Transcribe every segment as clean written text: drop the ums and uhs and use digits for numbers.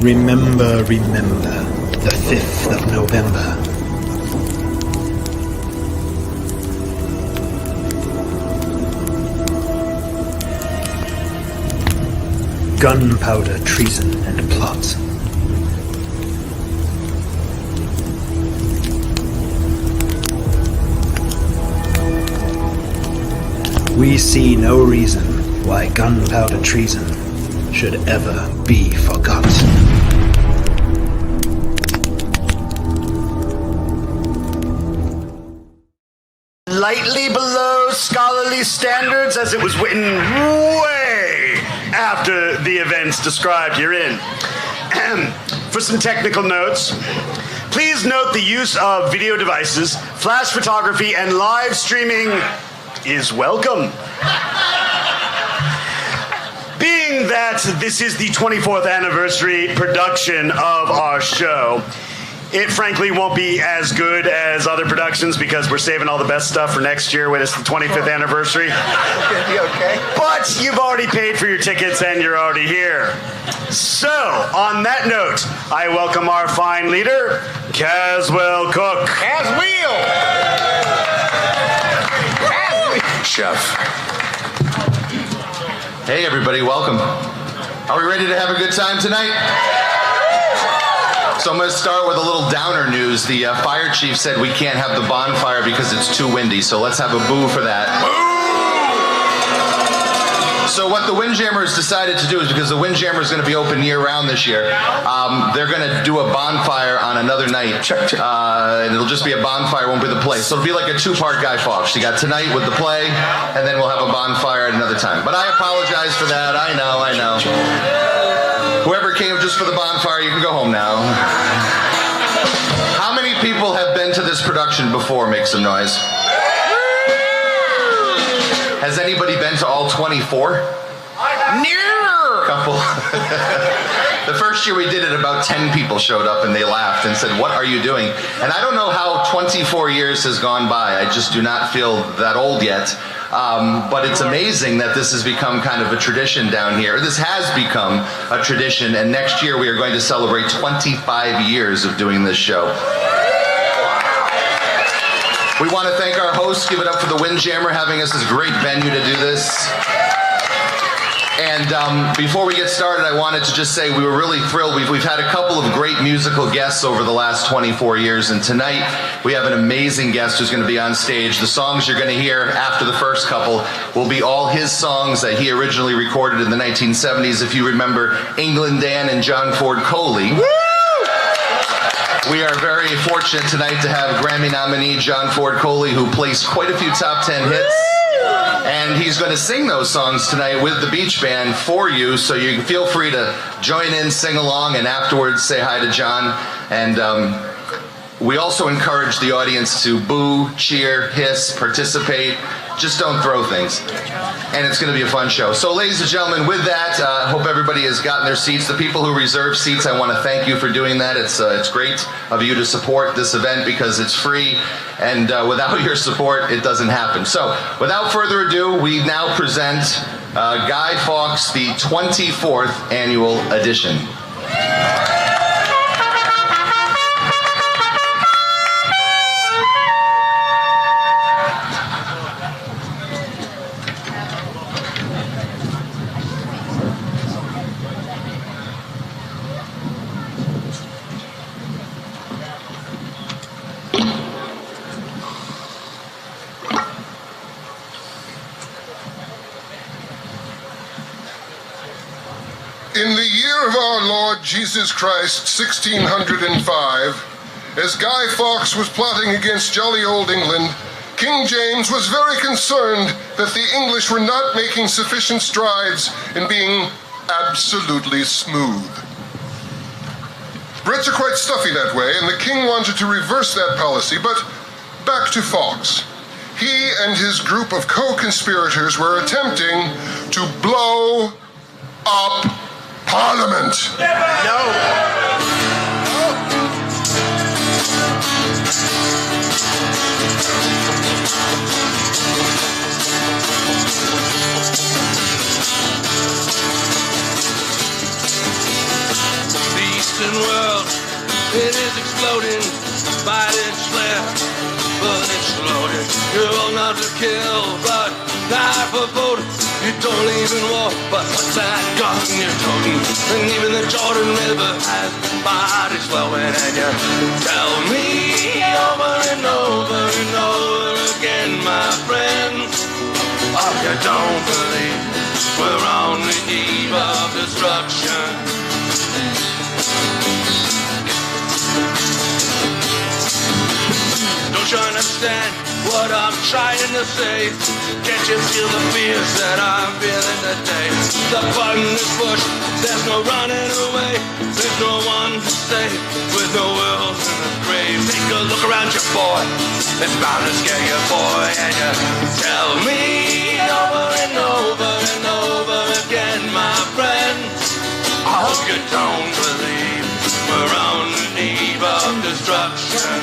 Remember, remember, the 5th of November. Gunpowder, treason, and plot. We see no reason why gunpowder treason should ever be forgot. Lightly below scholarly standards, as it was written way after the events described herein. For some technical notes, please note the use of video devices, flash photography, and live streaming is welcome. Being that this is the 24th anniversary production of our show, it frankly won't be as good as other productions because we're saving all the best stuff for next year when it's the 25th anniversary. Okay. But you've already paid for your tickets and you're already here. So, on that note, I welcome our fine leader, Caswell Cook. Chef. Hey everybody, welcome. Are we ready to have a good time tonight? So I'm going to start with a little downer news. The fire chief said we can't have the bonfire because it's too windy, so let's have a boo for that. So what the Windjammers decided to do is, because the Windjammer is going to be open year-round this year, they're going to do a bonfire on another night. And it'll just be a bonfire, won't be the play. So it'll be like a two-part Guy Fawkes. You got tonight with the play, and then we'll have a bonfire at another time. But I apologize for that. I know. Whoever came just for the bonfire, you can go home now. How many people have been to this production before? Make some noise. Has anybody been to all 24? Couple. The first year we did it, about 10 people showed up and they laughed and said, "What are you doing?" And I don't know how 24 years has gone by. I just do not feel that old yet. But it's amazing that this has become kind of a tradition down here. This has become a tradition, and next year we are going to celebrate 25 years of doing this show. We want to thank our hosts. Give it up for the Windjammer having us this great venue to do this. And before we get started, I wanted to just say we were really thrilled. We've had a couple of great musical guests over the last 24 years, and tonight we have an amazing guest who's going to be on stage. The songs you're going to hear after the first couple will be all his songs that he originally recorded in the 1970s. If you remember England Dan and John Ford Coley. We are very fortunate tonight to have Grammy nominee John Ford Coley, who placed quite a few top 10 hits. And he's going to sing those songs tonight with the Beach Band for you, so you can feel free to join in, sing along, and afterwards say hi to John. And we also encourage the audience to boo, cheer, hiss, participate. Just don't throw things. And it's going to be a fun show. So ladies and gentlemen, with that, I hope everybody has gotten their seats. The people who reserve seats, I want to thank you for doing that. It's great of you to support this event because it's free. And without your support, it doesn't happen. So without further ado, we now present Guy Fawkes, the 24th annual edition. In the year of our Lord Jesus Christ, 1605, as Guy Fawkes was plotting against jolly old England, King James was very concerned that the English were not making sufficient strides in being absolutely smooth. Brits are quite stuffy that way, and the king wanted to reverse that policy, but back to Fawkes. He and his group of co-conspirators were attempting to blow up Parliament. No. The told not to kill, but die for vote. You don't even war, but what's that gun you're toting? And even the Jordan River has bodies flowing, and you tell me over and over and over again, my friend, oh, you don't believe we're on the eve of destruction. Don't you understand what I'm trying to say? Can't you feel the fears that I'm feeling today? The button is pushed, there's no running away. There's no one to save, with no world in the grave. Take a look around you, boy, it's bound to scare you, boy. And you tell me over and over and over again, my friend, I hope you don't believe we're on the eve of destruction.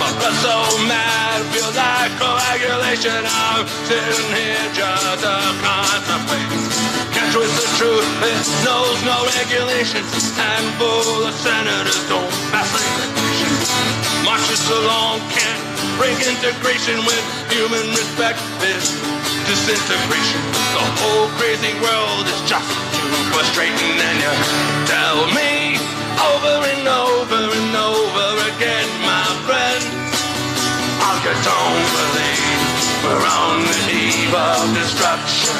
My blood's so mad, feels like coagulation. I'm sitting here just a contemplate. Can't twist the truth, it knows no regulation. And full of senators don't pass legislation. Marches along can't break integration with human respect. This disintegration, the whole crazy world is just too frustrating. And you tell me over and over and over again, my friend, oh, you don't believe we're on the eve of destruction.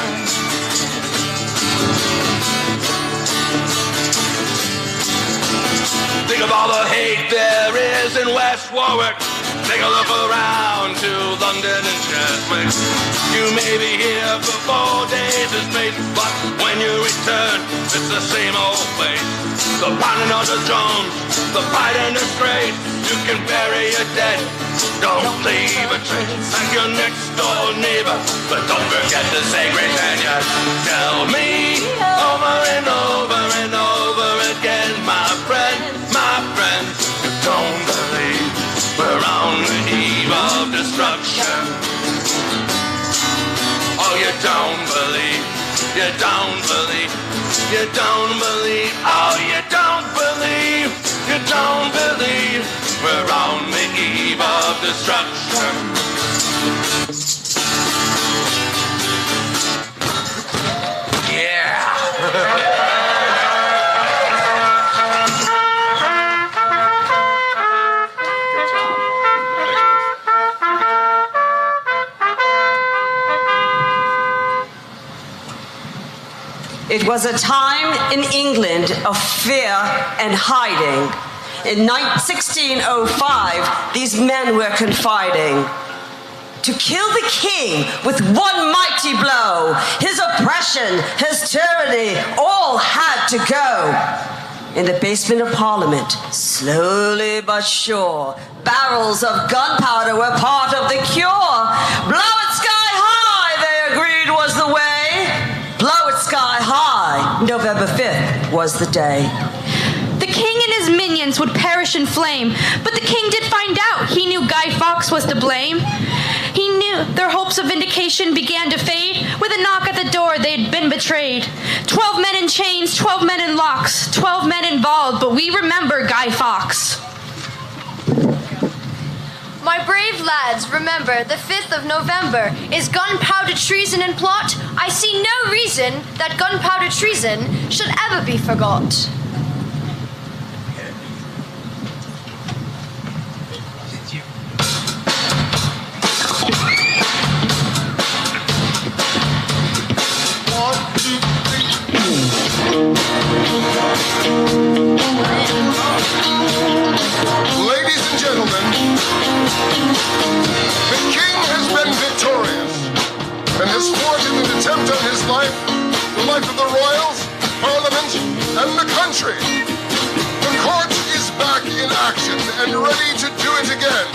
Think of all the hate there is in West Warwick. Take a look around to London and Cheswick. You may be here for 4 days as mate, but when you return, it's the same old place. The pounding on the drums, the fighting is great. You can bury your dead, don't leave a trace. Like your next door neighbor, but don't forget to say grace. And you tell me over and over and over again, my friend, you don't believe we're on the eve of destruction. Oh, you don't believe, you don't believe, you don't believe, oh, you don't believe, you don't believe we're on the eve of destruction. Yeah. It was a time in England of fear and hiding. In 1605, these men were confiding to kill the king with one mighty blow. His oppression, his tyranny, all had to go. In the basement of Parliament, slowly but sure, barrels of gunpowder were part of the cure. Blow it sky high, they agreed was the way. Blow it sky high, November 5th was the day. The king and his minions would perish in flame, but the king did find out. He knew Guy Fawkes was to blame. He knew their hopes of vindication began to fade. With a knock at the door, they'd been betrayed. 12 men in chains, 12 men in locks, 12 men involved, but we remember Guy Fawkes. My brave lads, remember, the 5th of November is gunpowder treason and plot. I see no reason that gunpowder treason should ever be forgot. Ladies and gentlemen, the king has been victorious and has thwarted an attempt on his life, the life of the royals, parliament, and the country. The court is back in action and ready to do it again.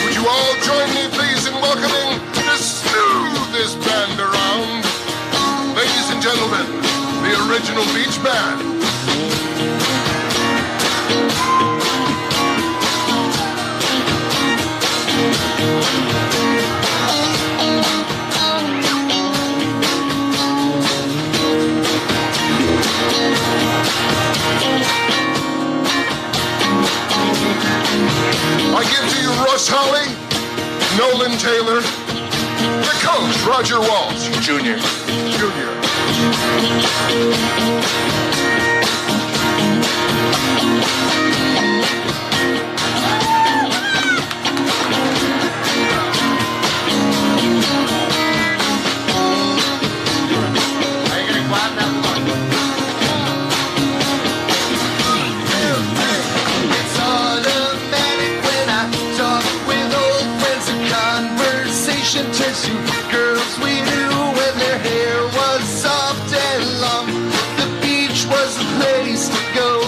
Would you all join me, please, in welcoming the smoothest band around? Ladies and gentlemen, the original beach band. I give to you Russ Holly, Nolan Taylor, the coach, Roger Walsh. Junior. It's automatic when I talk with old friends. The conversation turns to girls we knew when their hair was soft and long. The beach was the place to go,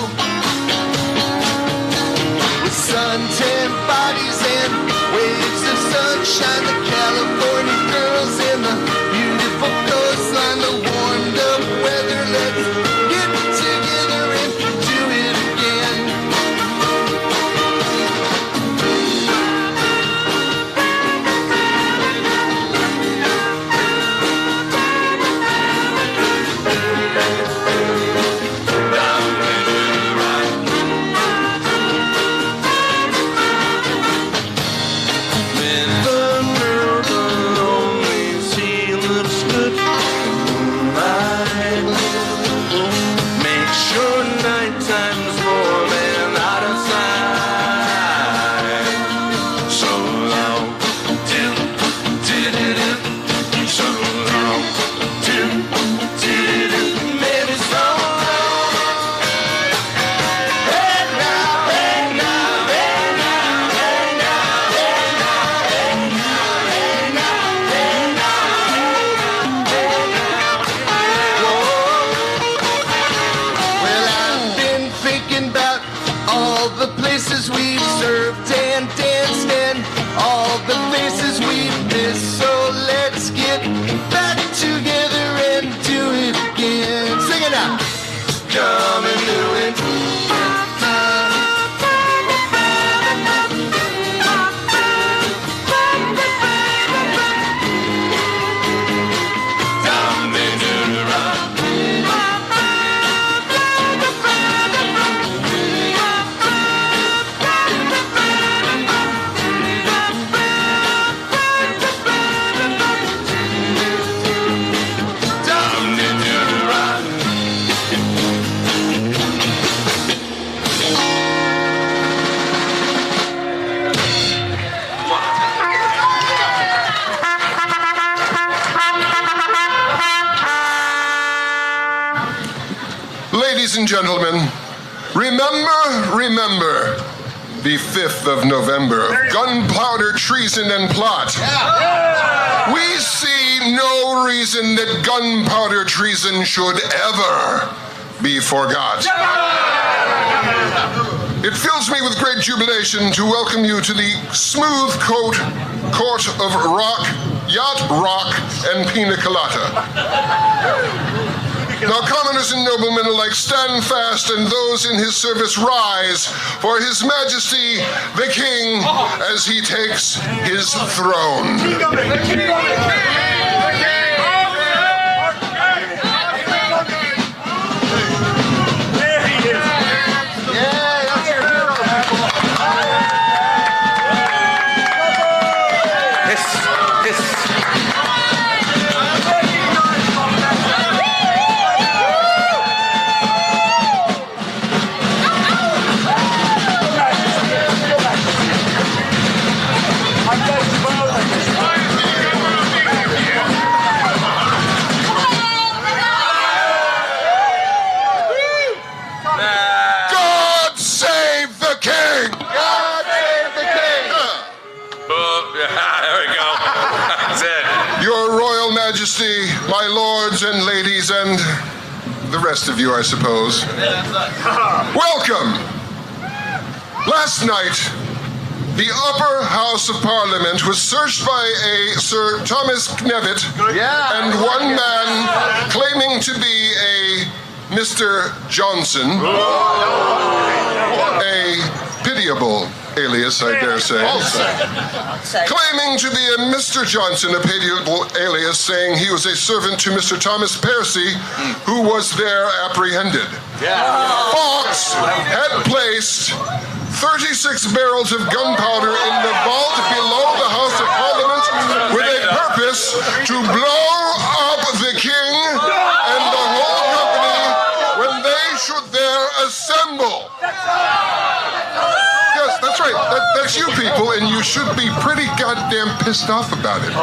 with suntan bodies and waves of sunshine. The California girls and the beautiful coastline, the warmed up weather. Let's get together and do it again. When the world only sea looks good tonight, make sure nighttime's warm and out of sight. So long, till, so long, till, maybe so long. Hey now, hey now, hey now, hey now, hey now, hey now, hey now, hey now. Well, I've been thinking about all the places we've served and danced and all the faces we've missed. So let's get back together and do it again. Sing it out. Come and do it. Down in the rock. Down in the rock. Ladies and gentlemen, remember the 5th of November, gunpowder, treason, and plot. We see no reason that gunpowder treason should ever be forgot. It fills me with great jubilation to welcome you to the smooth court of rock, yacht rock, and pina colada. Now, commoners and noblemen alike, stand fast, and those in his service rise for His Majesty the King as he takes his throne. God save the King! God save the King! There we go. That's it. Your Royal Majesty, my lords and ladies, and the rest of you, I suppose. Welcome! Last night, the upper house of Parliament was searched by a Sir Thomas Knevitt and one man claiming to be a Mr. Johnson, a pitiable alias, I dare say. Claiming to be a Mr. Johnson, a pitiable alias, saying he was a servant to Mr. Thomas Percy, who was there apprehended. Fawkes had placed 36 barrels of gunpowder in the vault below the House of Parliament with a purpose to blow up the king and the whole company when they should there assemble. Yes, that's right. That's you people, and you should be pretty goddamn pissed off about it.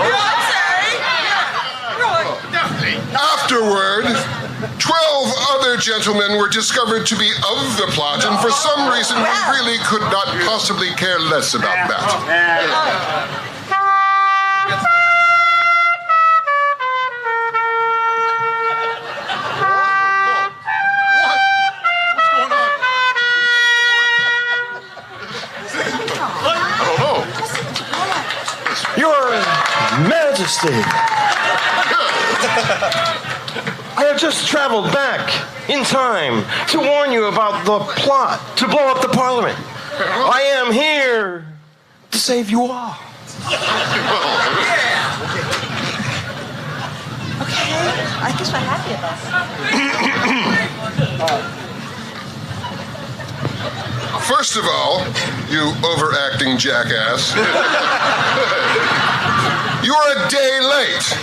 Afterward, 12 other gentlemen were discovered to be of the plot, and for some reason we really could not possibly care less about that. Your Majesty, I have just traveled back in time to warn you about the plot to blow up the Parliament. I am here to save you all. Okay, I guess we're happy about that. First of all, you overacting jackass, you're a day late.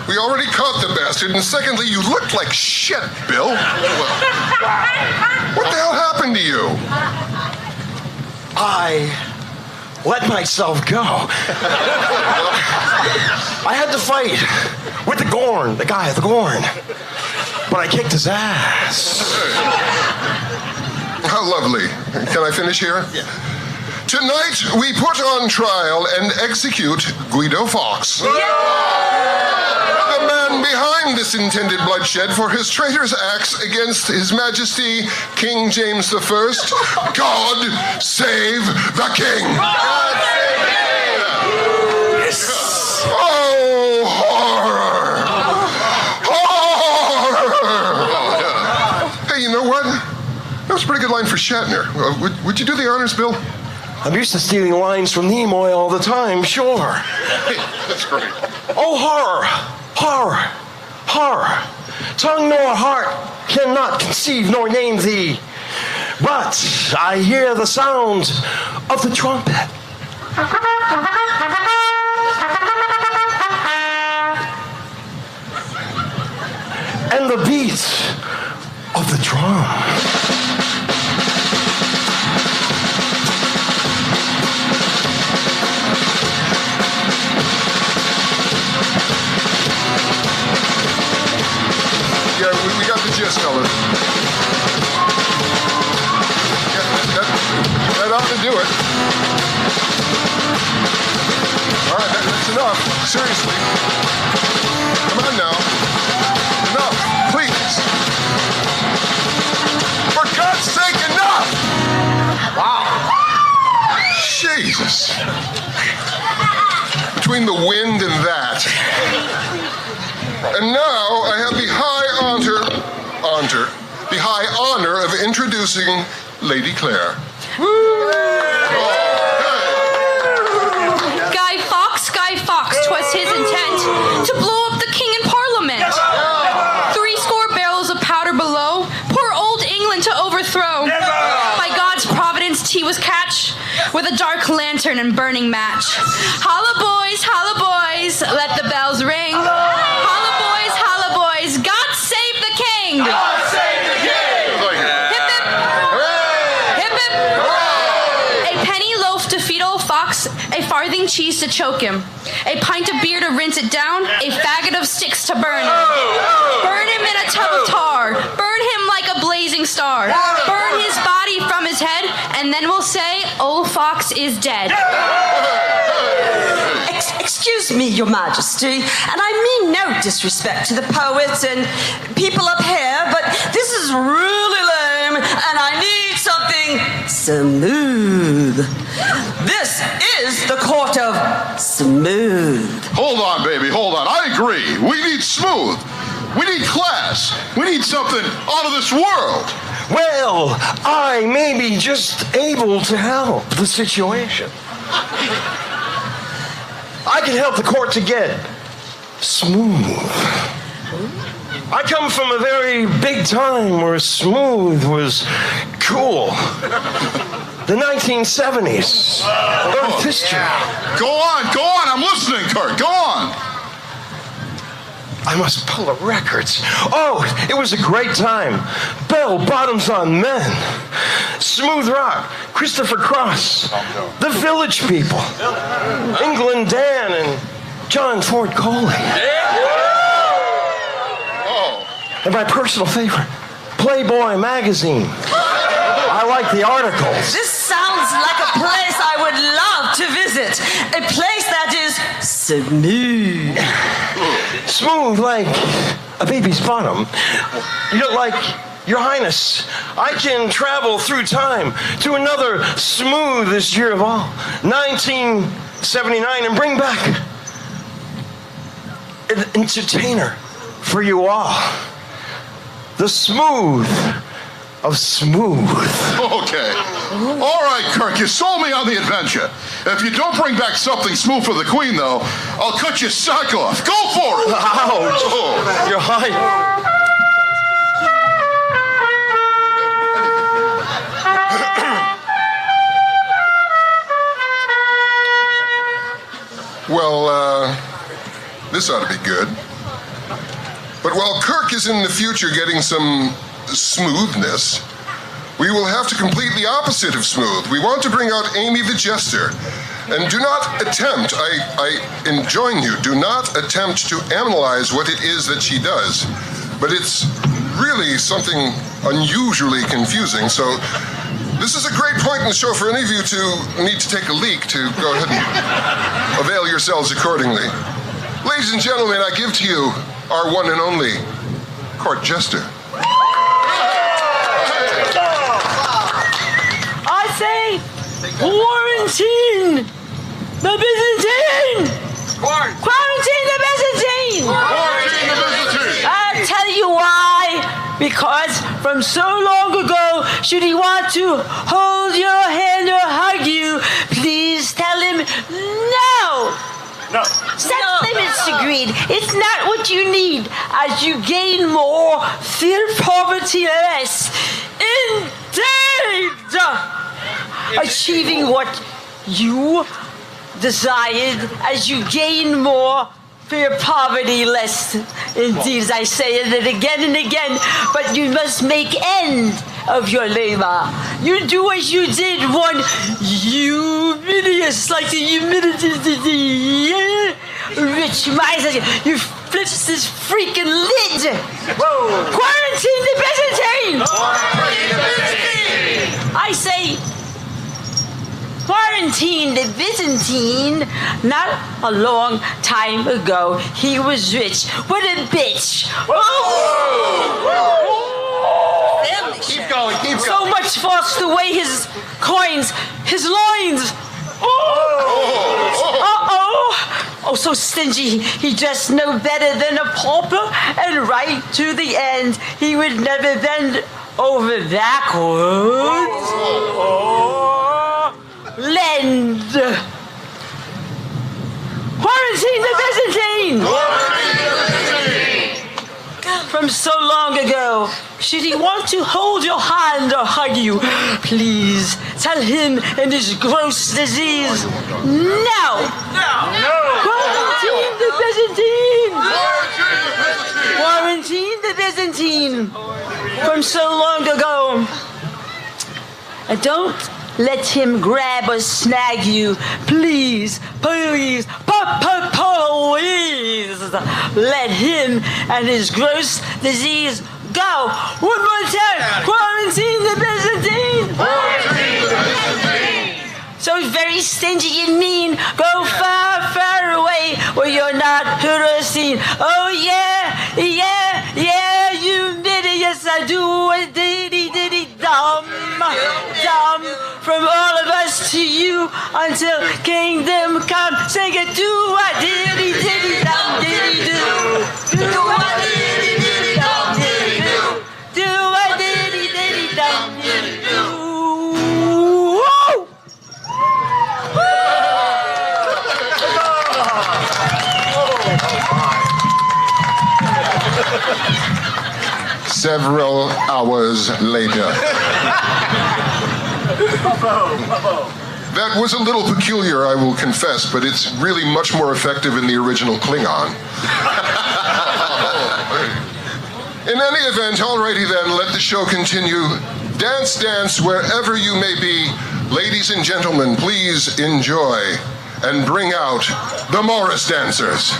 We already caught the bastard, and secondly, you looked like shit, Bill. What the hell happened to you? I let myself go. I had to fight with the Gorn, the guy, the Gorn. But I kicked his ass. How lovely. Can I finish here? Yeah. Tonight, we put on trial and execute Guido Fawkes. The man behind this intended bloodshed for his traitorous acts against His Majesty King James I. God save the king! God save the king! Yes. Oh, horror! Horror! Hey, you know what? That was a pretty good line for Shatner. Would you do the honors, Bill? I'm used to stealing lines from Nimoy all the time, sure. Hey, that's great. Oh, horror, horror, horror. Tongue nor heart cannot conceive nor name thee. But I hear the sound of the trumpet. And the beat of the drum. Yeah, we got the gist, fellas. Yeah, that ought to do it. All right, that's enough. Seriously. Come on now. Enough, please. For God's sake, enough! Wow. Jesus. Between the wind and that. And now I have the high honor of introducing Lady Claire. Guy Fawkes, 'twas his intent to blow up the king in Parliament. 70 barrels of powder below, poor old England to overthrow. By God's providence he was catch with a dark lantern and burning match. Holla boys, let the bells ring. Holla boys, God save the king! God save the king! Hip hip! Hooray! Hip hip! Hooray! A penny loaf to feed old Fawkes, a farthing cheese to choke him, a pint of beer to rinse it down, a faggot of sticks to burn him. Burn him in a tub of tar, burn him like a blazing star, burn his body from his head, and then we'll say, old Fawkes is dead. Excuse me, Your Majesty, and I mean no disrespect to the poets and people up here, but this is really lame, and I need something smooth. This is the court of smooth. Hold on, baby, hold on. I agree. We need smooth. We need class. We need something out of this world. Well, I may be just able to help the situation. I can help the court to get smooth. I come from a very big time where smooth was cool. the 1970s, Earth history. Go on, I'm listening, Kurt, go on. I must pull the records. Oh, it was a great time. Bell bottoms on men. Smooth rock. Christopher Cross. The Village People. England Dan and John Ford Coley. And my personal favorite, Playboy magazine. I like the articles. This sounds like a place I would love to visit. A place that is smooth. Smooth like a baby's bottom. You know, like, Your Highness, I can travel through time to another smoothest year of all, 1979, and bring back an entertainer for you all. The smooth of smooth. Okay. All right, Kirk, you sold me on the adventure. If you don't bring back something smooth for the Queen, though, I'll cut your sock off. Go for it! Ouch! Oh. Your Highness. Well, this ought to be good. But while Kirk is in the future getting some smoothness, we will have to complete the opposite of smooth. We want to bring out Amy the Jester. And do not attempt, I enjoin you, do not attempt to analyze what it is that she does. But it's really something unusually confusing, so this is a great point in the show for any of you to need to take a leak to go ahead and avail yourselves accordingly. Ladies and gentlemen, I give to you our one and only court jester. I say, quarantine the Byzantine! Quarantine the Byzantine! Quarantine the Byzantine! I'll tell you why. Because from so long ago, should he want to hold your hand or hug you, please tell him no. No. Set limits to greed. It's not what you need. As you gain more, fear poverty less. Indeed! Achieving what you desired as you gain more, fear poverty less. Indeed, I say it again and again, but you must make end of your labor. You do as you did one humilious, like the humidity, rich miser. You flip this freaking lid. Whoa. Quarantine the Byzantine! Quarantine the Byzantine! I say, quarantine the Byzantine. Not a long time ago, he was rich. What a bitch! Keep going. So much force to weigh his coins, his loins. Oh, so stingy. He dressed no better than a pauper, and right to the end, he would never bend over backwards. Lend. Quarantine the Byzantine! From so long ago, should he want to hold your hand or hug you, please tell him in his gross disease, no! Quarantine the Byzantine! Quarantine the Byzantine! From so long ago. And don't let him grab or snag you. Please, please, please. Let him and his gross disease go. One more time. Quarantine the Byzantine. Quarantine the Byzantine. So very stingy and mean. Go far, far away where you're not heard or seen. Oh yeah, you diddy, yes I do. Diddy, dumb. From all of us to you until kingdom come. Sing it, do a diddy, dum, diddy, do. Do a diddy, dum, diddy, do. Do a diddy, dum, diddy, do. Several hours later. That was a little peculiar, I will confess, but it's really much more effective in the original Klingon. In any event, alrighty then, let the show continue. Dance, dance, wherever you may be. Ladies and gentlemen, please enjoy and bring out the Morris Dancers.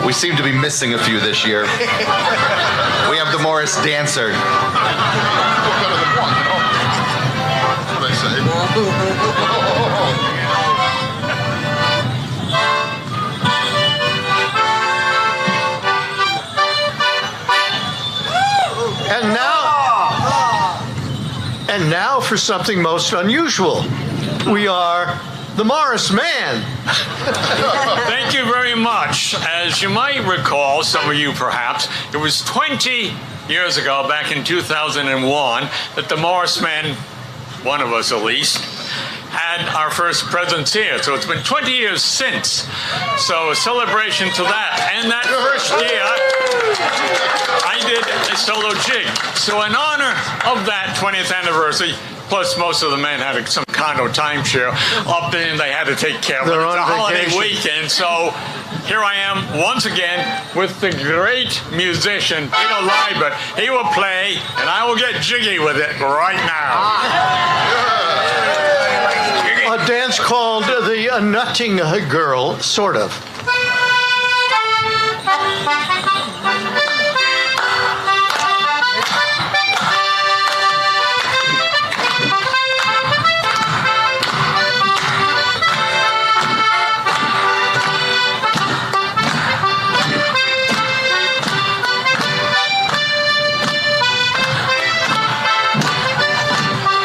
We seem to be missing a few this year. We have the Morris Dancer. Better than one, you know? That's what I say. And now for something most unusual. We are the Morris Man. Thank you very much. As you might recall, some of you perhaps, it was 20 years ago, back in 2001, that the Morris Man, one of us at least, had our first presence here. So it's been 20 years since. So a celebration to that. And that first year, I did a solo jig. So in honor of that 20th anniversary, plus most of the men had some condo timeshare up there and they had to take care of it. It's a holiday weekend. So here I am once again with the great musician, Peter Liebert. He will play and I will get jiggy with it right now. A dance called the Nutting Girl, sort of.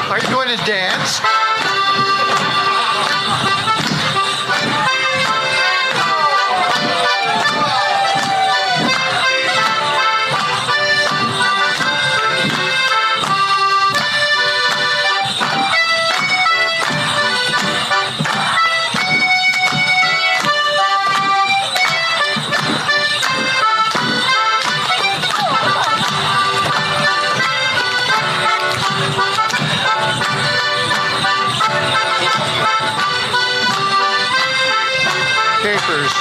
Are you going to dance? Capers.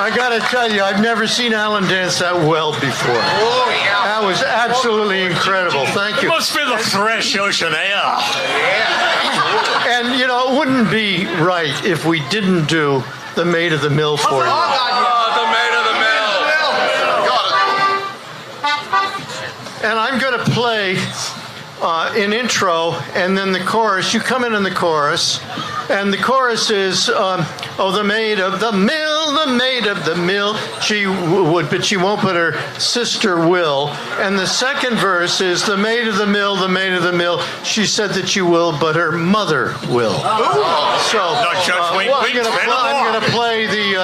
I gotta tell you, I've never seen Alan dance that well before. Oh, yeah. That was absolutely incredible. Thank you. It must be the fresh ocean air. And, you know, it wouldn't be right if we didn't do the Maid of the Mill for you. The Maid of the Mill. And I'm going to play an intro and then the chorus. You come in the chorus. And the chorus is, oh, the maid of the mill, the maid of the mill. She would, but she won't, but her sister will. And the second verse is, the maid of the mill, the maid of the mill. She said that she will, but her mother will. So I'm going to play the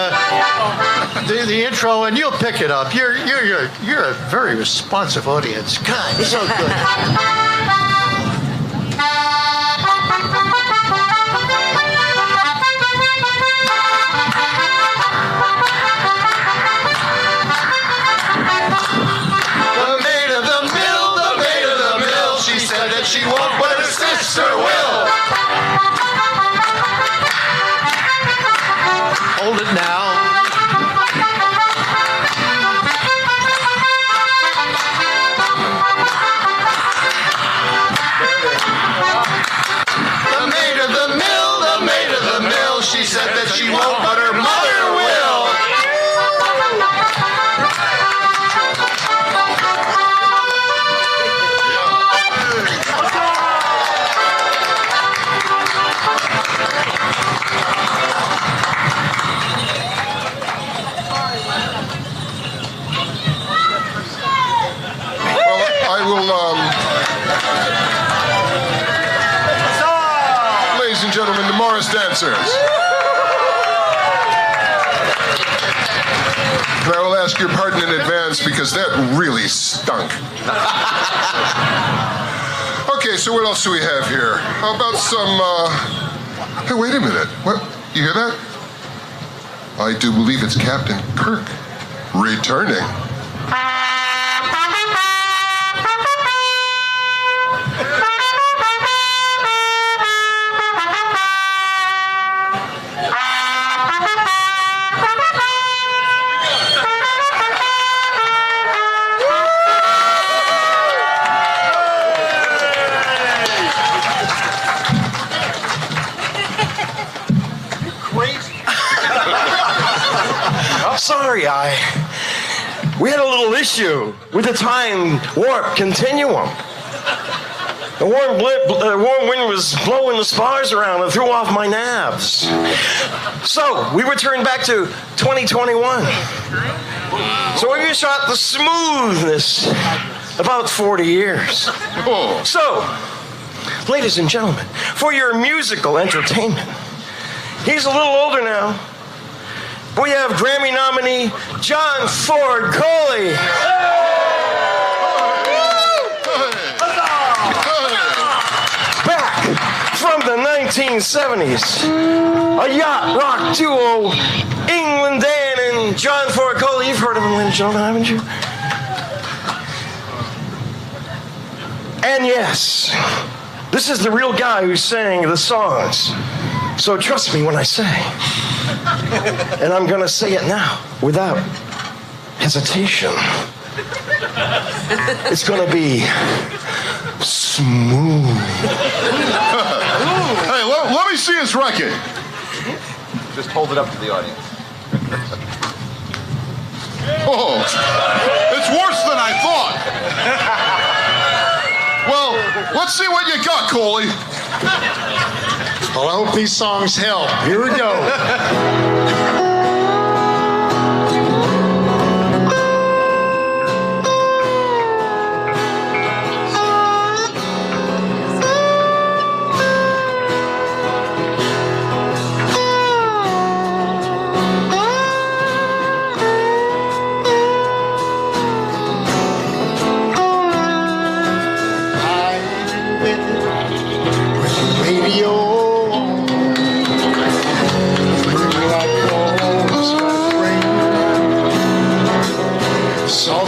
intro, and you'll pick it up. You're a very responsive audience. God, so good. it now. The maid of the mill, the maid of the mill. She said that she won't, but her mother will. Well, I will, ladies and gentlemen, the Morris Dancers. And I will ask your pardon in advance because that really stunk. Okay, so what else do we have here? How about some, hey, wait a minute. What? You hear that? I do believe it's Captain Kirk returning. Sorry, we had a little issue with the time warp continuum. The warm wind was blowing the spars around and threw off my navs. So we returned back to 2021. So we shot the smoothness about 40 years. So, ladies and gentlemen, for your musical entertainment, he's a little older now. We have Grammy nominee John Ford Coley. Back from the 1970s, a yacht rock duo, England Dan and John Ford Coley. You've heard of them, ladies and gentlemen, haven't you? And yes, this is the real guy who sang the songs. So trust me when I say. And I'm going to say it now without hesitation. It's going to be smooth. Hey, let me see his record. Just hold it up to the audience. Oh, it's worse than I thought. Well, let's see what you got, Coley. Well, I hope these songs help. Here we go.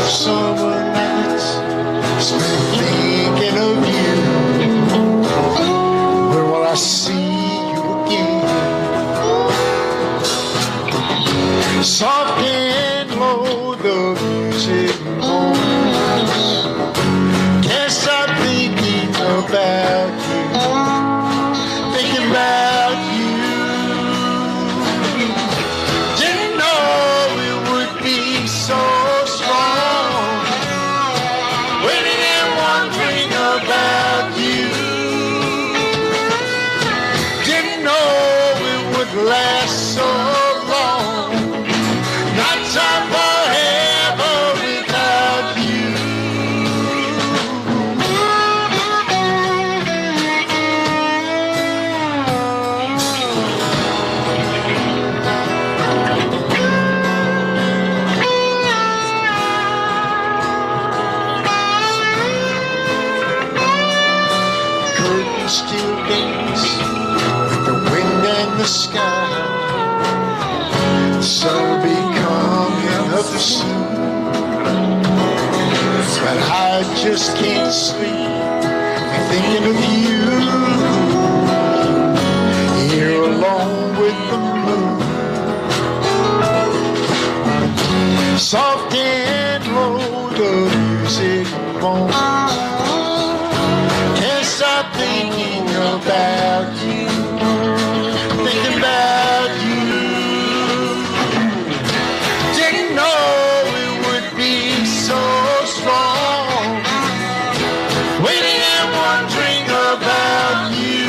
Summer nights spent thinking of you. Where will I see you again? Soft and low the music moves. Can't stop thinking about you. Thinking about you. Didn't know it would be so last so long, not time forever without you. Curtains still dance with the wind and the sky. The sun will be coming up soon, but I just can't sleep thinking of you. Here alone with the moon, soft and low, the music won't. Can't stop thinking about you, thinking about you. Didn't know it would be so strong, waiting and wondering about you.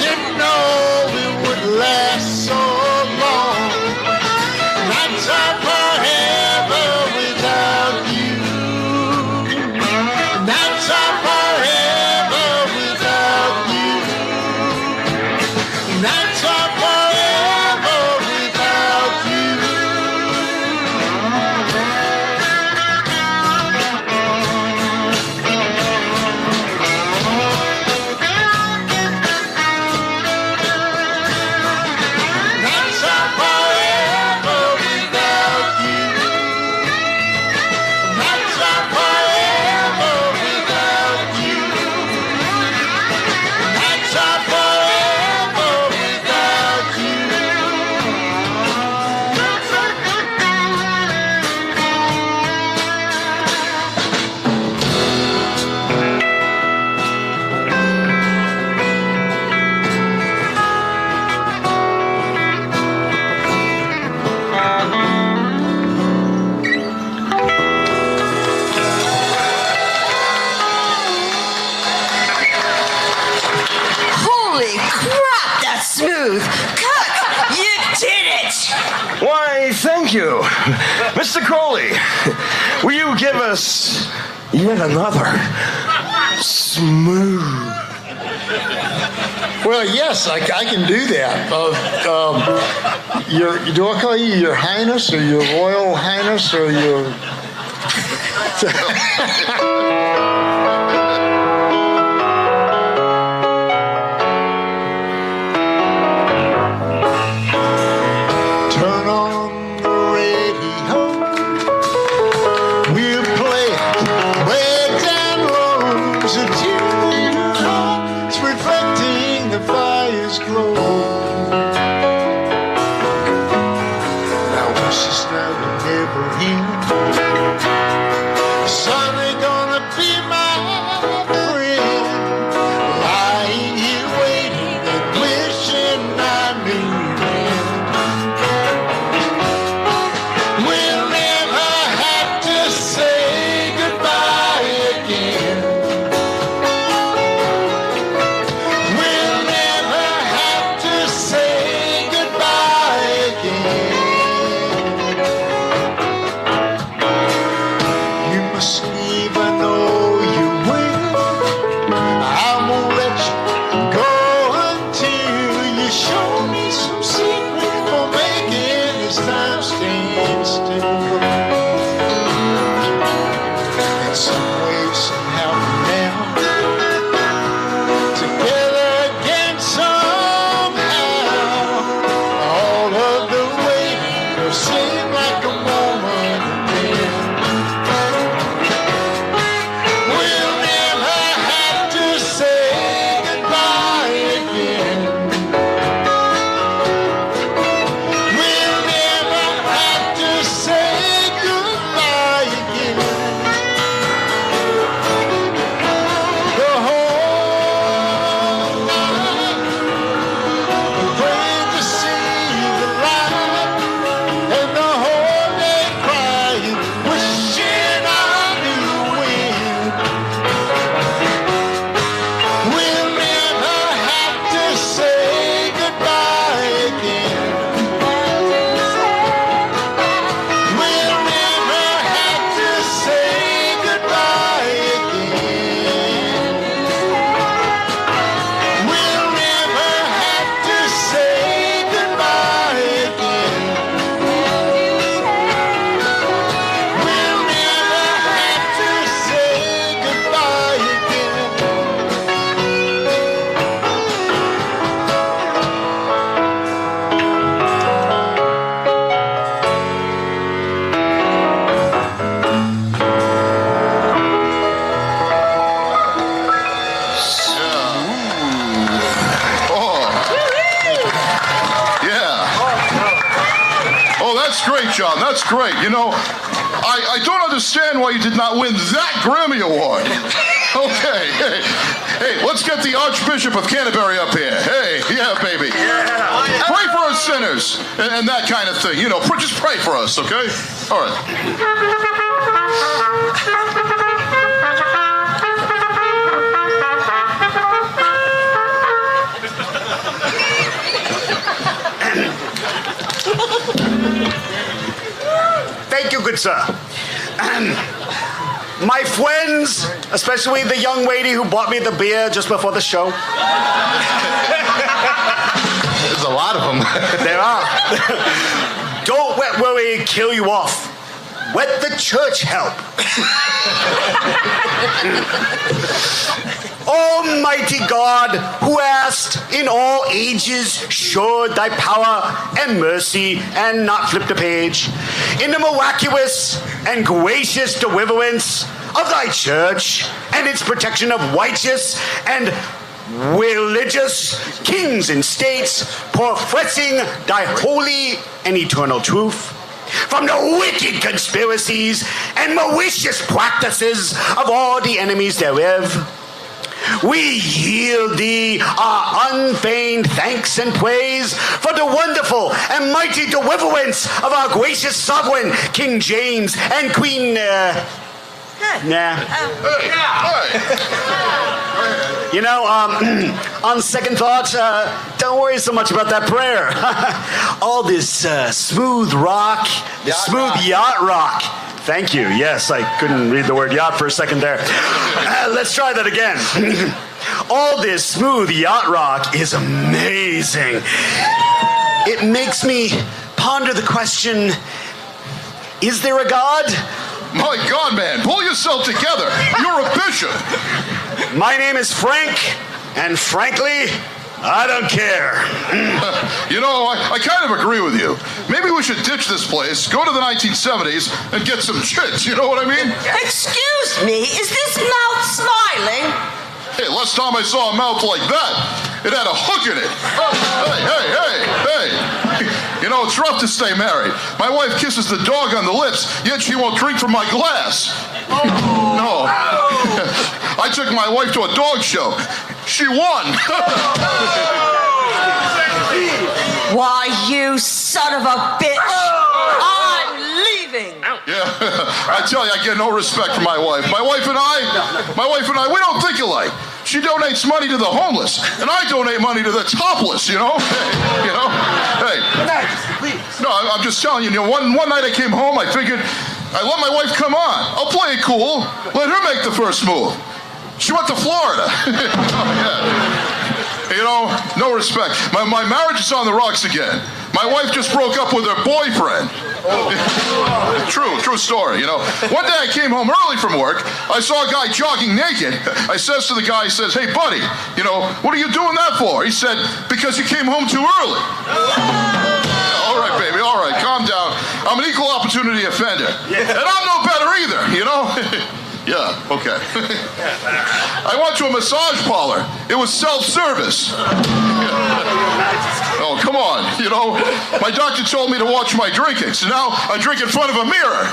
Didn't know it would last so long. Nights are forever without you. Nights are forever without you. Nights are forever without you. Nights are forever without you. Nights are forever without you. Nights are forever without you. Holy crap, that's smooth. Cook, you did it. Why, thank you. Mr. Crowley, will you give us yet another smooth? Well, yes, I can do that. Do I call you Your Highness or Your Royal Highness or Your... Turn on the radio. We'll play Red and Rose. A tune it's reflecting the fire's glow. Now wish is now never here. Suddenly gonna be my friend. Lying here waiting and wishing I knew when. We'll never have to say goodbye again. We'll never have to That's great, John. That's great. You know, I don't understand why you did not win that Grammy Award. Okay, hey, let's get the Archbishop of Canterbury up here. Hey, yeah, baby. Yeah. Pray for us sinners and that kind of thing. You know, just pray for us, okay? All right. Thank you, good sir. My friends, especially the young lady who bought me the beer just before the show. There's a lot of them. There are. Don't let worry kill you off. Let the church help. Almighty God, who hast in all ages showed thy power and mercy and not flipped a page, in the miraculous and gracious deliverance of thy church and its protection of righteous and religious kings and states, professing thy holy and eternal truth, from the wicked conspiracies and malicious practices of all the enemies thereof, we yield thee our unfeigned thanks and praise for the wonderful and mighty deliverance of our gracious sovereign, King James and Queen, You know, on second thought, don't worry so much about that prayer. All this smooth rock, yacht rock. Thank you. Yes, I couldn't read the word yacht for a second there. Let's try that again. All this smooth yacht rock is amazing. It makes me ponder the question, is there a God? My God, man, pull yourself together. You're a bishop. My name is Frank, and frankly, I don't care. You know, I kind of agree with you. Maybe we should ditch this place, go to the 1970s, and get some chicks, you know what I mean? Excuse me, is this mouth smiling? Hey, last time I saw a mouth like that, it had a hook in it. Hey. You know, it's rough to stay married. My wife kisses the dog on the lips, yet she won't drink from my glass. No. I took my wife to a dog show. She won. Why, you son of a bitch! I'm leaving. Yeah, I tell you, I get no respect from my wife. My wife and I, we don't think alike. She donates money to the homeless, and I donate money to the topless, you know? Hey. No, I'm just telling you, one night I came home, I figured, I let my wife come on. I'll play it cool. Let her make the first move. She went to Florida. You know, no respect. My marriage is on the rocks again. My wife just broke up with her boyfriend. True story, you know. One day I came home early from work. I saw a guy jogging naked. I says to the guy, he says, hey, buddy, you know, what are you doing that for? He said, because you came home too early. All right, baby, all right, calm down. I'm an equal opportunity offender. And I'm no better either, you know. Yeah, okay. I went to a massage parlor. It was self-service. Oh, come on, you know. My doctor told me to watch my drinking, so now I drink in front of a mirror.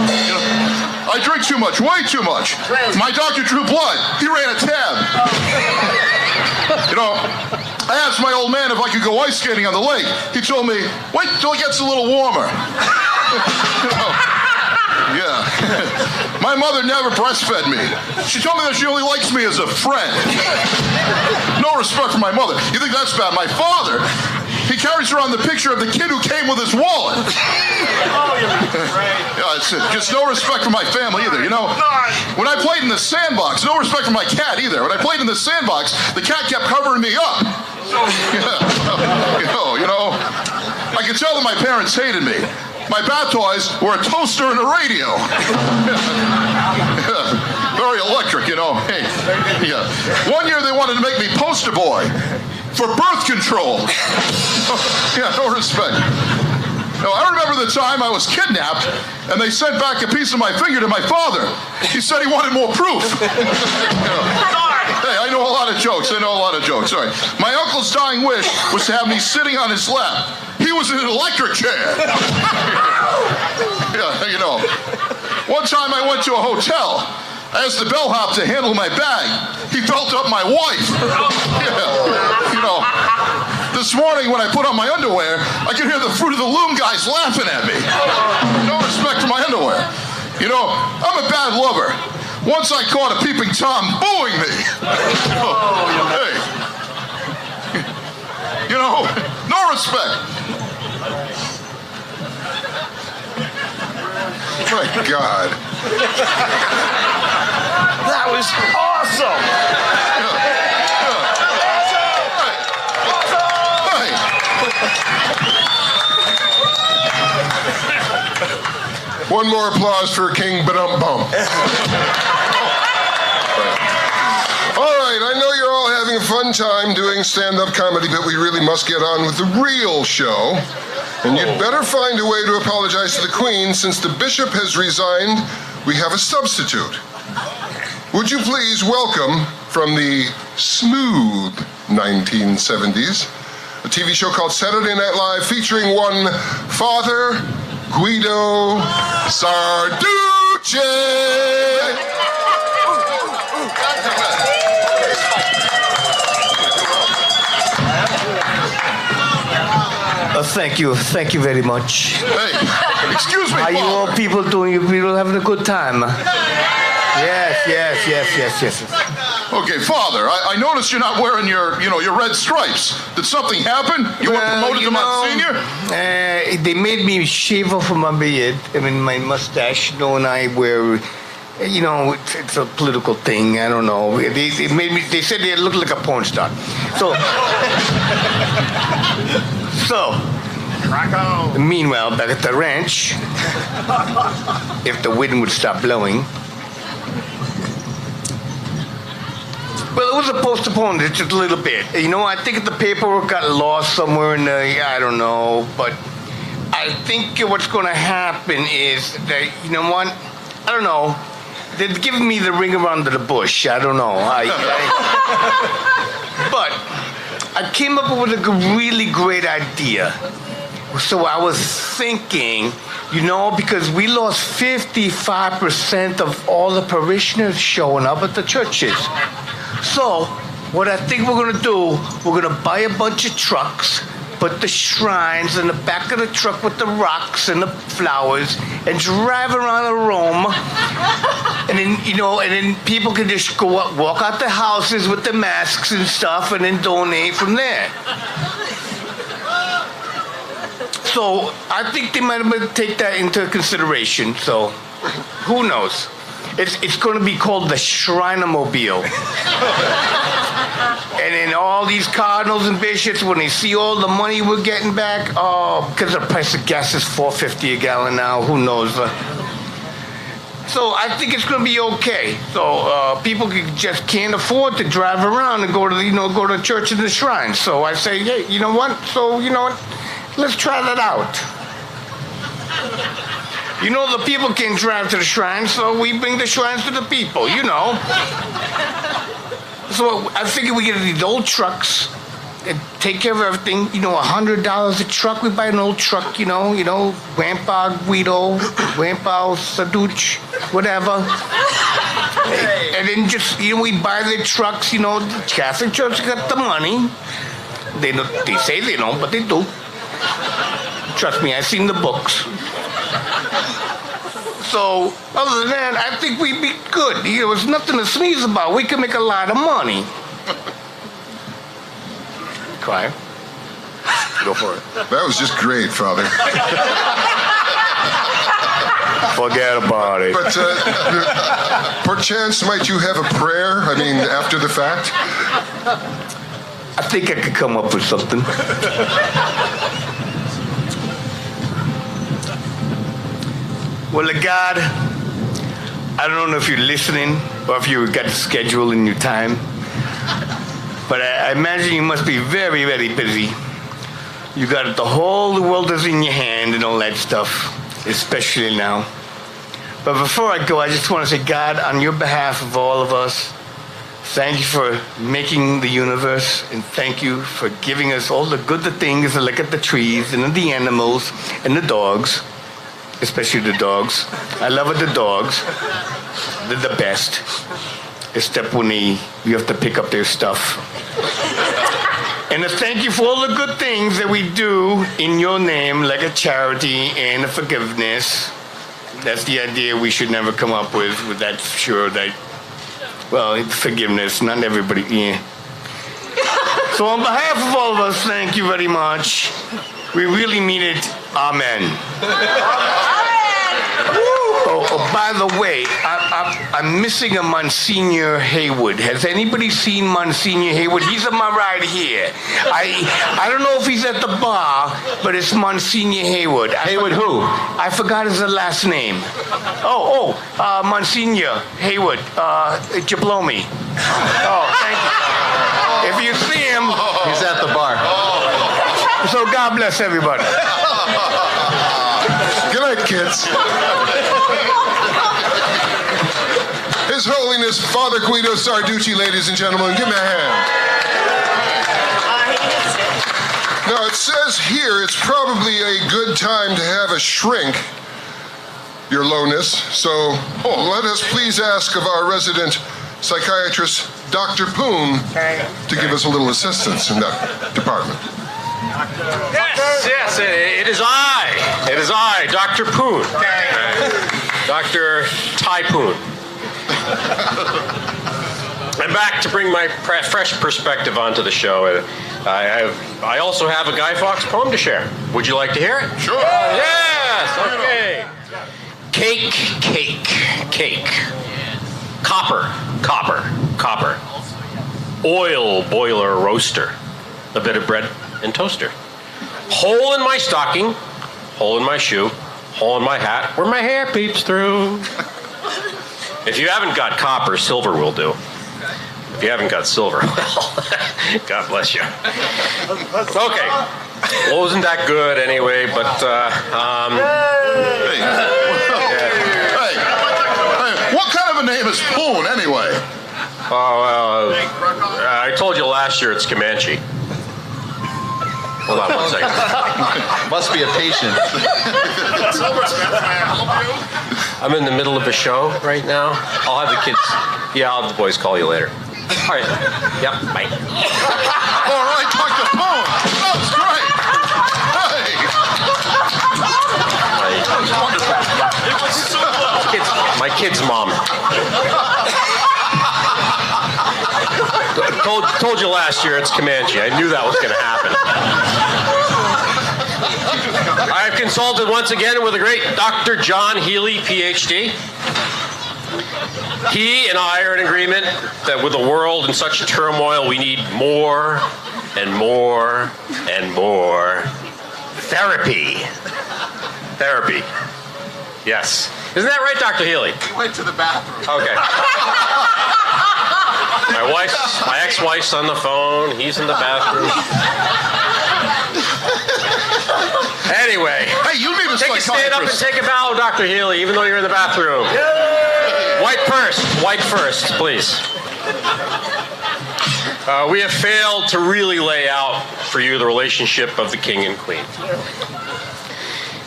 You know, I drink too much, way too much. My doctor drew blood. He ran a tab. You know, I asked my old man if I could go ice skating on the lake. He told me, wait till it gets a little warmer. You know, yeah. My mother never breastfed me. She told me that she only likes me as a friend. No respect for my mother. You think that's bad? My father, he carries around the picture of the kid who came with his wallet. Yeah, it's just no respect for my family either. You know, when I played in the sandbox, no respect for my cat either. When I played in the sandbox, the cat kept covering me up. Yeah. You know, I could tell that my parents hated me. My bath toys were a toaster and a radio. Very electric, you know. Hey, yeah. One year they wanted to make me poster boy for birth control. Yeah, no respect. No, I remember the time I was kidnapped and they sent back a piece of my finger to my father. He said he wanted more proof. Hey, I know a lot of jokes. All right. My uncle's dying wish was to have me sitting on his lap. He He was in an electric chair. Yeah, you know. One time I went to a hotel. I asked the bellhop to handle my bag. He felt up my wife. Yeah. You know, this morning when I put on my underwear, I could hear the Fruit of the Loom guys laughing at me. No respect for my underwear. You know, I'm a bad lover. Once I caught a peeping Tom booing me. Hey. You know, no respect. My God. That was awesome. One more applause for King Ba-Dum-Bum. All right, I know you're all having a fun time doing stand-up comedy, but we really must get on with the real show. And you'd better find a way to apologize to the Queen. Since the bishop has resigned, we have a substitute. Would you please welcome from the smooth 1970s, a TV show called Saturday Night Live featuring one Father Guido Sarducci. Thank you very much. Hey, excuse me, How you all people doing? You people having a good time? Yes. Okay, Father, I noticed you're not wearing your red stripes. Did something happen? You were promoted to Monsignor? They made me shave off my beard. I mean, my mustache. And I wear. It's a political thing. I don't know. They said they looked like a porn star. So, meanwhile, back at the ranch, if the wind would stop blowing, well, it was postponed just a little bit. I think the paperwork got lost somewhere in the, I don't know, but I think what's going to happen is that, I don't know, they're giving me the ring around the bush. I don't know. But I came up with a really great idea. So I was thinking, because we lost 55% of all the parishioners showing up at the churches. So what I think we're going to do, we're going to buy a bunch of trucks, put the shrines in the back of the truck with the rocks and the flowers, and drive around Rome. And then, and then people can just walk out the houses with the masks and stuff, and then donate from there. So I think they might take that into consideration. So who knows? It's going to be called the Shrinemobile. And then all these cardinals and bishops, when they see all the money we're getting back, because the price of gas is $4.50 a gallon now. Who knows? So I think it's going to be okay. So people just can't afford to drive around and go to church and the shrine. So I say, hey, you know what? Let's try that out. The people can't drive to the shrine, so we bring the shrines to the people. So I figured we get these old trucks and take care of everything. $100 a truck. We buy an old truck. Grandpa Guido, Grandpa Sarducci, whatever. And then just we buy the trucks. The Catholic Church got the money. They say they don't, but they do. Trust me, I've seen the books. So, other than that, I think we'd be good. There was nothing to sneeze about. We could make a lot of money. Cry. Go for it. That was just great, Father. Forget about it. But perchance might you have a prayer? I mean, after the fact? I think I could come up with something. Well, God, I don't know if you're listening or if you got a schedule in your time, but I imagine you must be very, very busy. You got the whole world is in your hand and all that stuff, especially now. But before I go, I just want to say, God, on your behalf of all of us, Thank you for making the universe, and thank you for giving us all the good things, like at the trees and the animals and the dogs, especially the dogs. I love the dogs. They're the best, except when you have to pick up their stuff. And thank you for all the good things that we do in your name, like a charity and a forgiveness. That's the idea we should never come up with that, sure, that, well, forgiveness, not everybody, yeah. So on behalf of all of us, thank you very much. We really mean it. Amen. Oh, by the way, I'm missing a Monsignor Haywood. Has anybody seen Monsignor Haywood? He's on my right here. I don't know if he's at the bar, but it's Monsignor Haywood. Haywood who? I forgot his last name. Monsignor Haywood, Jablomi. Oh, thank you. If you see him, He's at the bar. so God bless everybody. Good night, kids. His Holiness Father Guido Sarducci, ladies and gentlemen. Give me a hand. Now, it says here it's probably a good time to have a shrink, Your Lowness. So let us please ask of our resident psychiatrist, Dr. Poon, to give us a little assistance in that department. Yes, it is I. It is I, Dr. Poon. Dr. Typoon. I'm back to bring my fresh perspective onto the show. I also have a Guy Fawkes poem to share. Would you like to hear it? Sure. Yes, okay. Cake, cake, cake. Copper, copper, copper. Oil boiler roaster. A bit of bread and toaster. Hole in my stocking, hole in my shoe, hole in my hat where my hair peeps through. If you haven't got copper, silver will do. If you haven't got silver, well, God bless you. Okay. Well, wasn't that good anyway, but, Hey, what kind of a name is Poon anyway? I told you last year it's Comanche. Hold on 1 second. Must be a patient. I'm in the middle of a show right now. I'll have the kids, I'll have the boys call you later. All right. Yep, bye. All right, Dr. Poon. That's great. Hey. That was wonderful. It was so My kid's mom. Told you last year it's Comanche. I knew that was going to happen. I've consulted once again with the great Dr. John Healy, PhD. He and I are in agreement that with a world in such turmoil, we need more and more and more therapy. Therapy. Yes. Isn't that right, Dr. Healy? He went to the bathroom. Okay. My ex-wife's on the phone. He's in the bathroom. Anyway. Hey, you need a psychiatrist. Stand up and take a bow, Dr. Healy, even though you're in the bathroom. Yay! White first, please. We have failed to really lay out for you the relationship of the king and queen.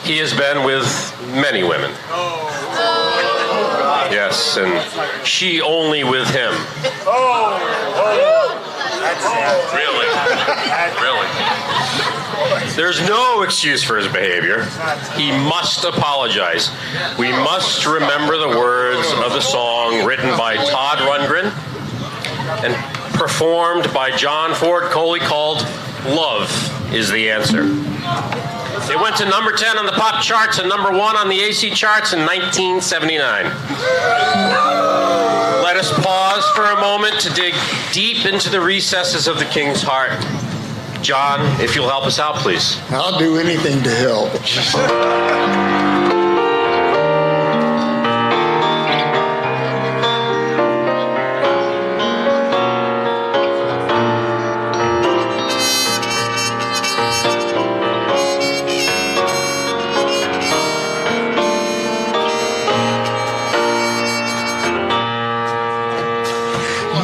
He has been with many women. Yes, and she only with him. Really? Really? There's no excuse for his behavior. He must apologize. We must remember the words of the song written by Todd Rundgren and performed by John Ford Coley called Love is the Answer. It went to number 10 on the pop charts and number 1 on the AC charts in 1979. Let us pause for a moment to dig deep into the recesses of the king's heart. John, if you'll help us out, please. I'll do anything to help.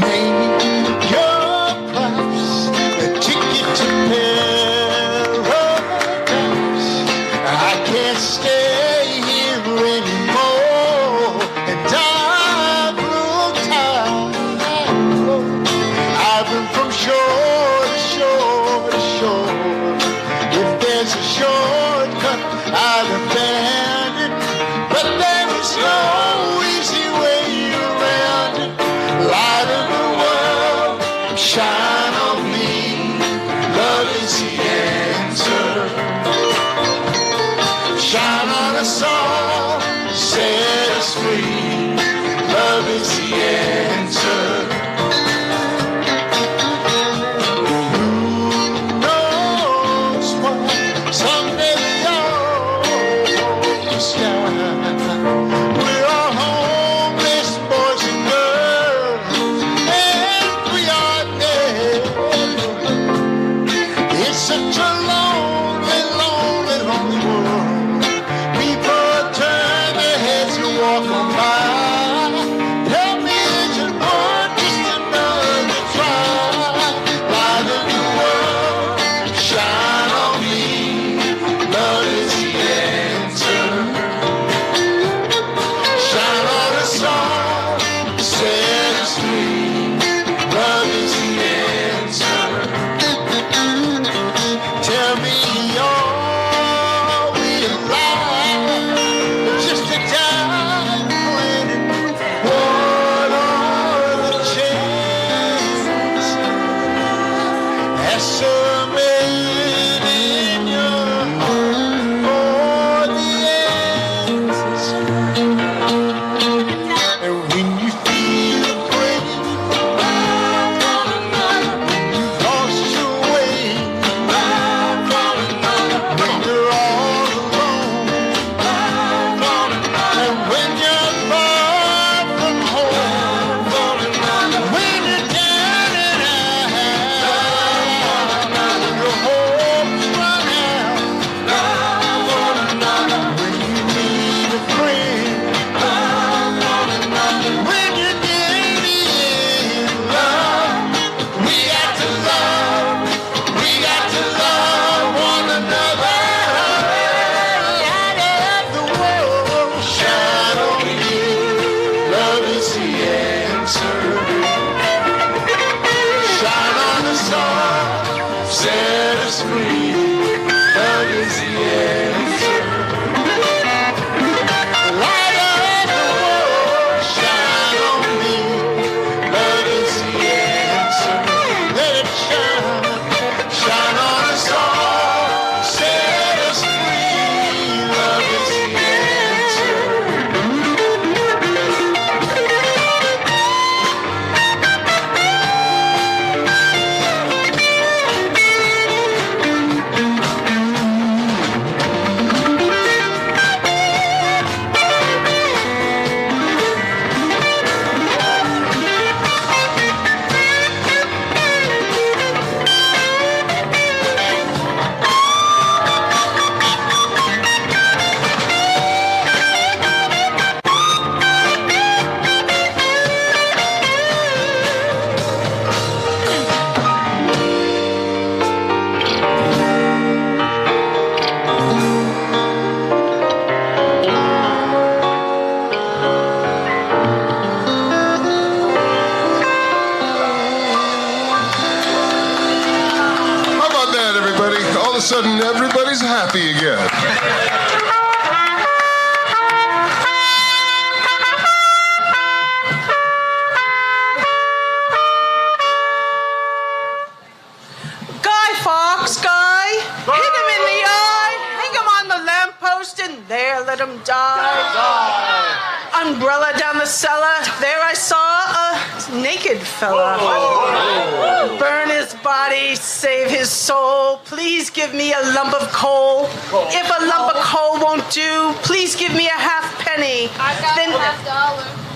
Maybe It's such a lonely, lonely, lonely world. People turn their heads and walk on by. Tell me it's just more, just another try. Light in the world, shine on me. Love is the answer. Shine on a song, set us free. Love is the answer. Tell me you're alive, just a time planet. What are the chances? As some in your heart for the answers. And when you feel afraid, you've lost your way. When you're all alone, and when you're far from home, when you're down and out, your hopes run out, when you need a friend, when you're needy in love, we got to love one another. Light up the world, shine on you. Love is the answer. Shine on us all, set us free. Love is the answer. Light up the world, shine on me. Love is the answer. Let it shine, shine on us all, set us free. Love is the answer. How about that, everybody? All of a sudden, everybody's happy again. Guy Fawkes, Guy. Hit him in the eye. Hang him on the lamppost and there let him die. Umbrella down the cellar. There I saw a naked fella. Burn his body, save his soul. Please give me a lump of coal. If a lump of coal won't do, please give me a halfpenny. Then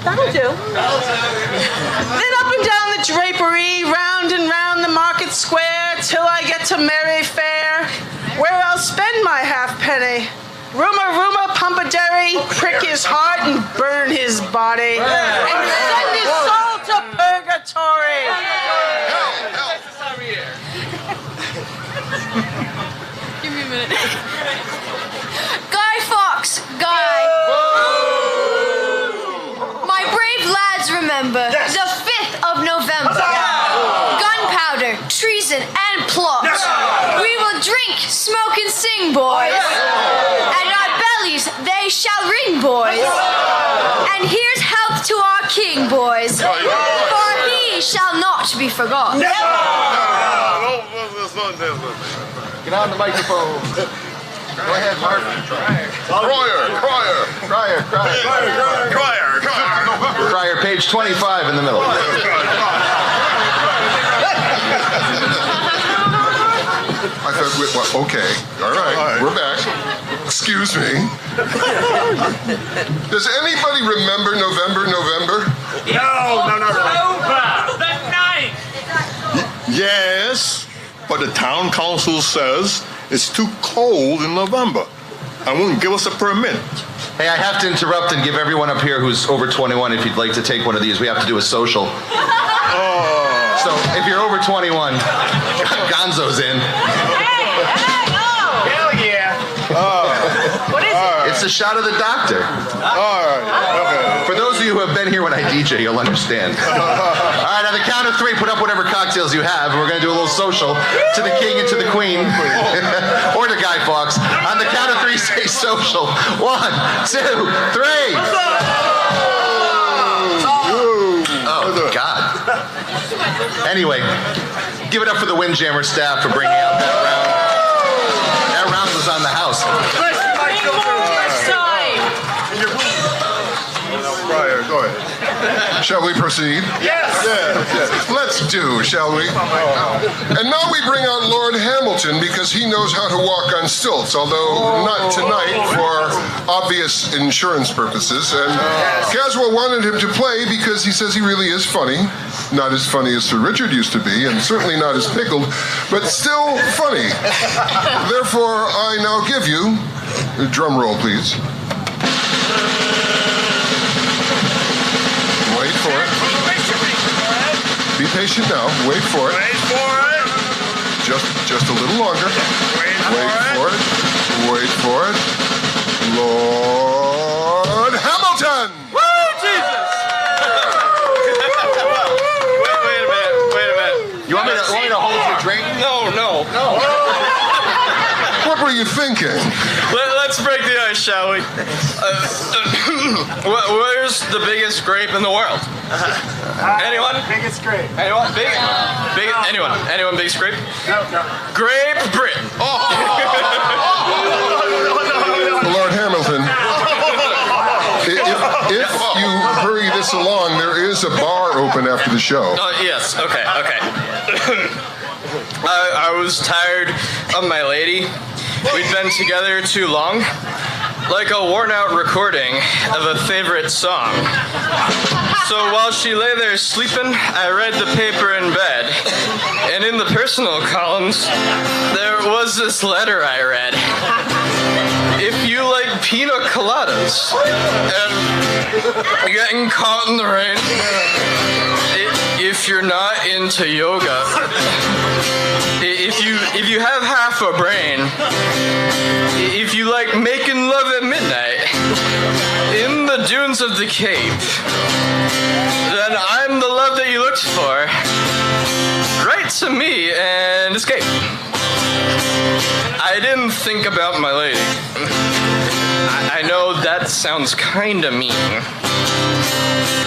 that'll do. Then up and down the drapery, round and round the market square, till I get to Merryfair, where I'll spend my halfpenny. Rumor, pumpadary, prick his heart and burn his body, and send his soul to purgatory. Give me a minute. Guy Fawkes, Guy. My brave lads remember the 5th of November. Gunpowder, treason, and plot. We will drink, smoke, and sing, boys. And our bellies, they shall ring, boys. And here's health to our king, boys. For he shall not be forgot. Get on the microphone. Go ahead, Mark. Crier, page 25 in the middle. I thought, well, okay, all right, we're back. Excuse me. Does anybody remember November? No. Over the night. Yes, but but the town council says it's too cold in November and won't give us a permit. Hey, I have to interrupt and give everyone up here who's over 21, if you'd like to take one of these, we have to do a social. So if you're over 21, Gonzo's in. Hell yeah. What is it? It's a shot of the doctor. All right. Okay. For those of you who have been here when I DJ, you'll understand. All right, on the count of 3, put up whatever cocktails you have, and we're going to do a little social to the king and to the queen, or to Guy Fawkes. On the count of 3, say social. 1, 2, 3. Oh, God. Anyway, give it up for the Windjammer staff for bringing out that round. That round was on the house. Briar, go ahead. Shall we proceed? Yes. Let's do, shall we? And now we bring out Lord Hamilton because he knows how to walk on stilts, although not tonight for obvious insurance purposes. And Caswell wanted him to play because he says he really is funny. Not as funny as Sir Richard used to be, and certainly not as pickled, but still funny. Therefore, I now give you, drum roll please. Wait for it. Be patient now. Wait for it. Wait for it. Just a little longer. Wait for it. Wait for it. Lord Hamilton! Woo, Jesus! Wait a minute. You want me to hold your drink? No. What were you thinking? Let's break the ice, shall we? Where's the biggest grape in the world? Anyone? Biggest grape. Anyone? Anyone biggest grape? No. Grape Britain. Lord Hamilton, if you hurry this along, there is a bar open after the show. Yes, okay. I was tired of my lady. We'd been together too long. Like a worn-out recording of a favorite song. So while she lay there sleeping, I read the paper in bed. And in the personal columns, there was this letter I read. If you like pina coladas and getting caught in the rain, if you're not into yoga, if you have half a brain, if you like making love at midnight in the dunes of the Cape, then I'm the love that you looked for. Write to me and escape. I didn't think about my lady. I know that sounds kinda mean,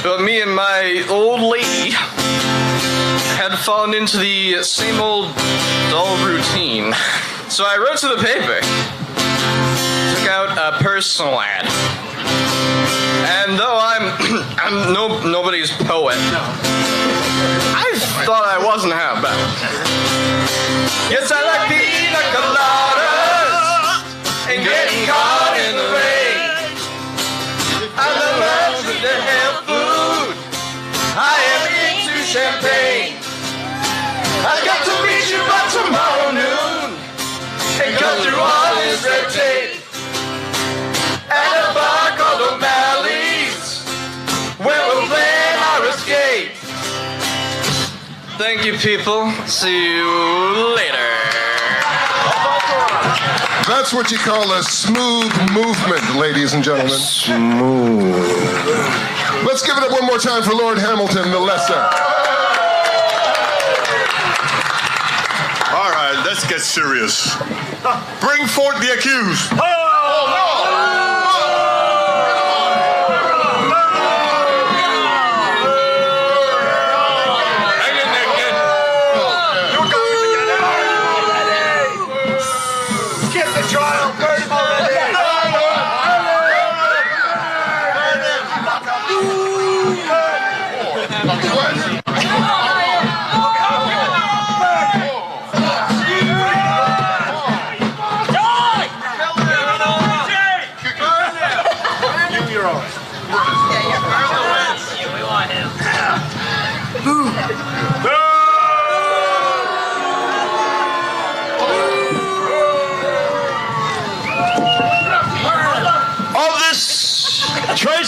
but me and my old lady had fallen into the same old dull routine. So I wrote to the paper, took out a personal ad, and though I'm nobody's poet, I thought I wasn't half bad. Yes, I like pina coladas and getting caught in the rain. I love the health food. I am into champagne. I've got to meet you by tomorrow noon and go through all this red tape at a bar called O'Malley's where we'll plan our escape. Thank you, people. See you later. That's what you call a smooth movement, ladies and gentlemen. Smooth. Let's give it up one more time for Lord Hamilton, the lesser. All right, let's get serious. Bring forth the accused.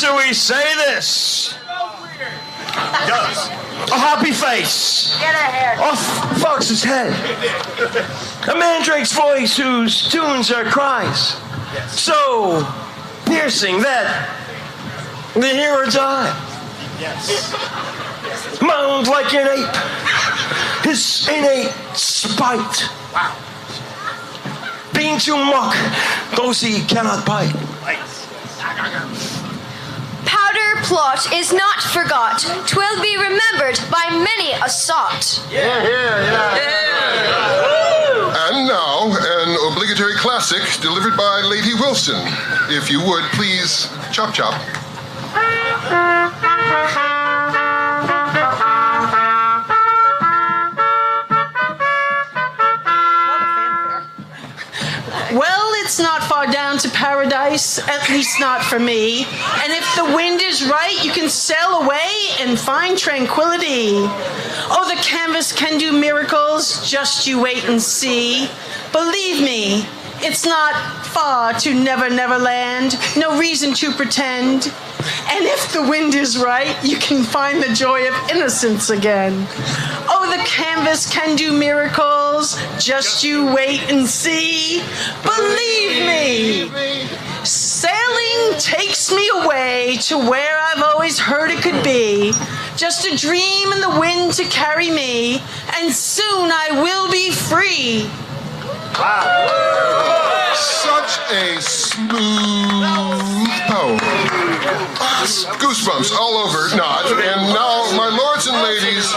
do we say this? A happy face off Fawkes' head. A mandrake's voice whose tunes are cries so piercing that the hearer died. Moaned like an ape, his innate spite. Being to mock those he cannot bite. Powder plot is not forgot. 'Twill be remembered by many a sot. And now, an obligatory classic delivered by Lady Wilson. If you would, please, chop chop. Well, it's not far down to paradise, at least not for me. And if the wind is right, you can sail away and find tranquility. Oh, the canvas can do miracles, just you wait and see. Believe me, it's not far to Never Never Land, no reason to pretend. And if the wind is right, you can find the joy of innocence again. Oh, the canvas can do miracles, just you wait and see. Believe me, sailing takes me away to where I've always heard it could be. Just a dream in the wind to carry me, and soon I will be free. Such a smooth poem. Goosebumps all over, not. And now, my lords and ladies,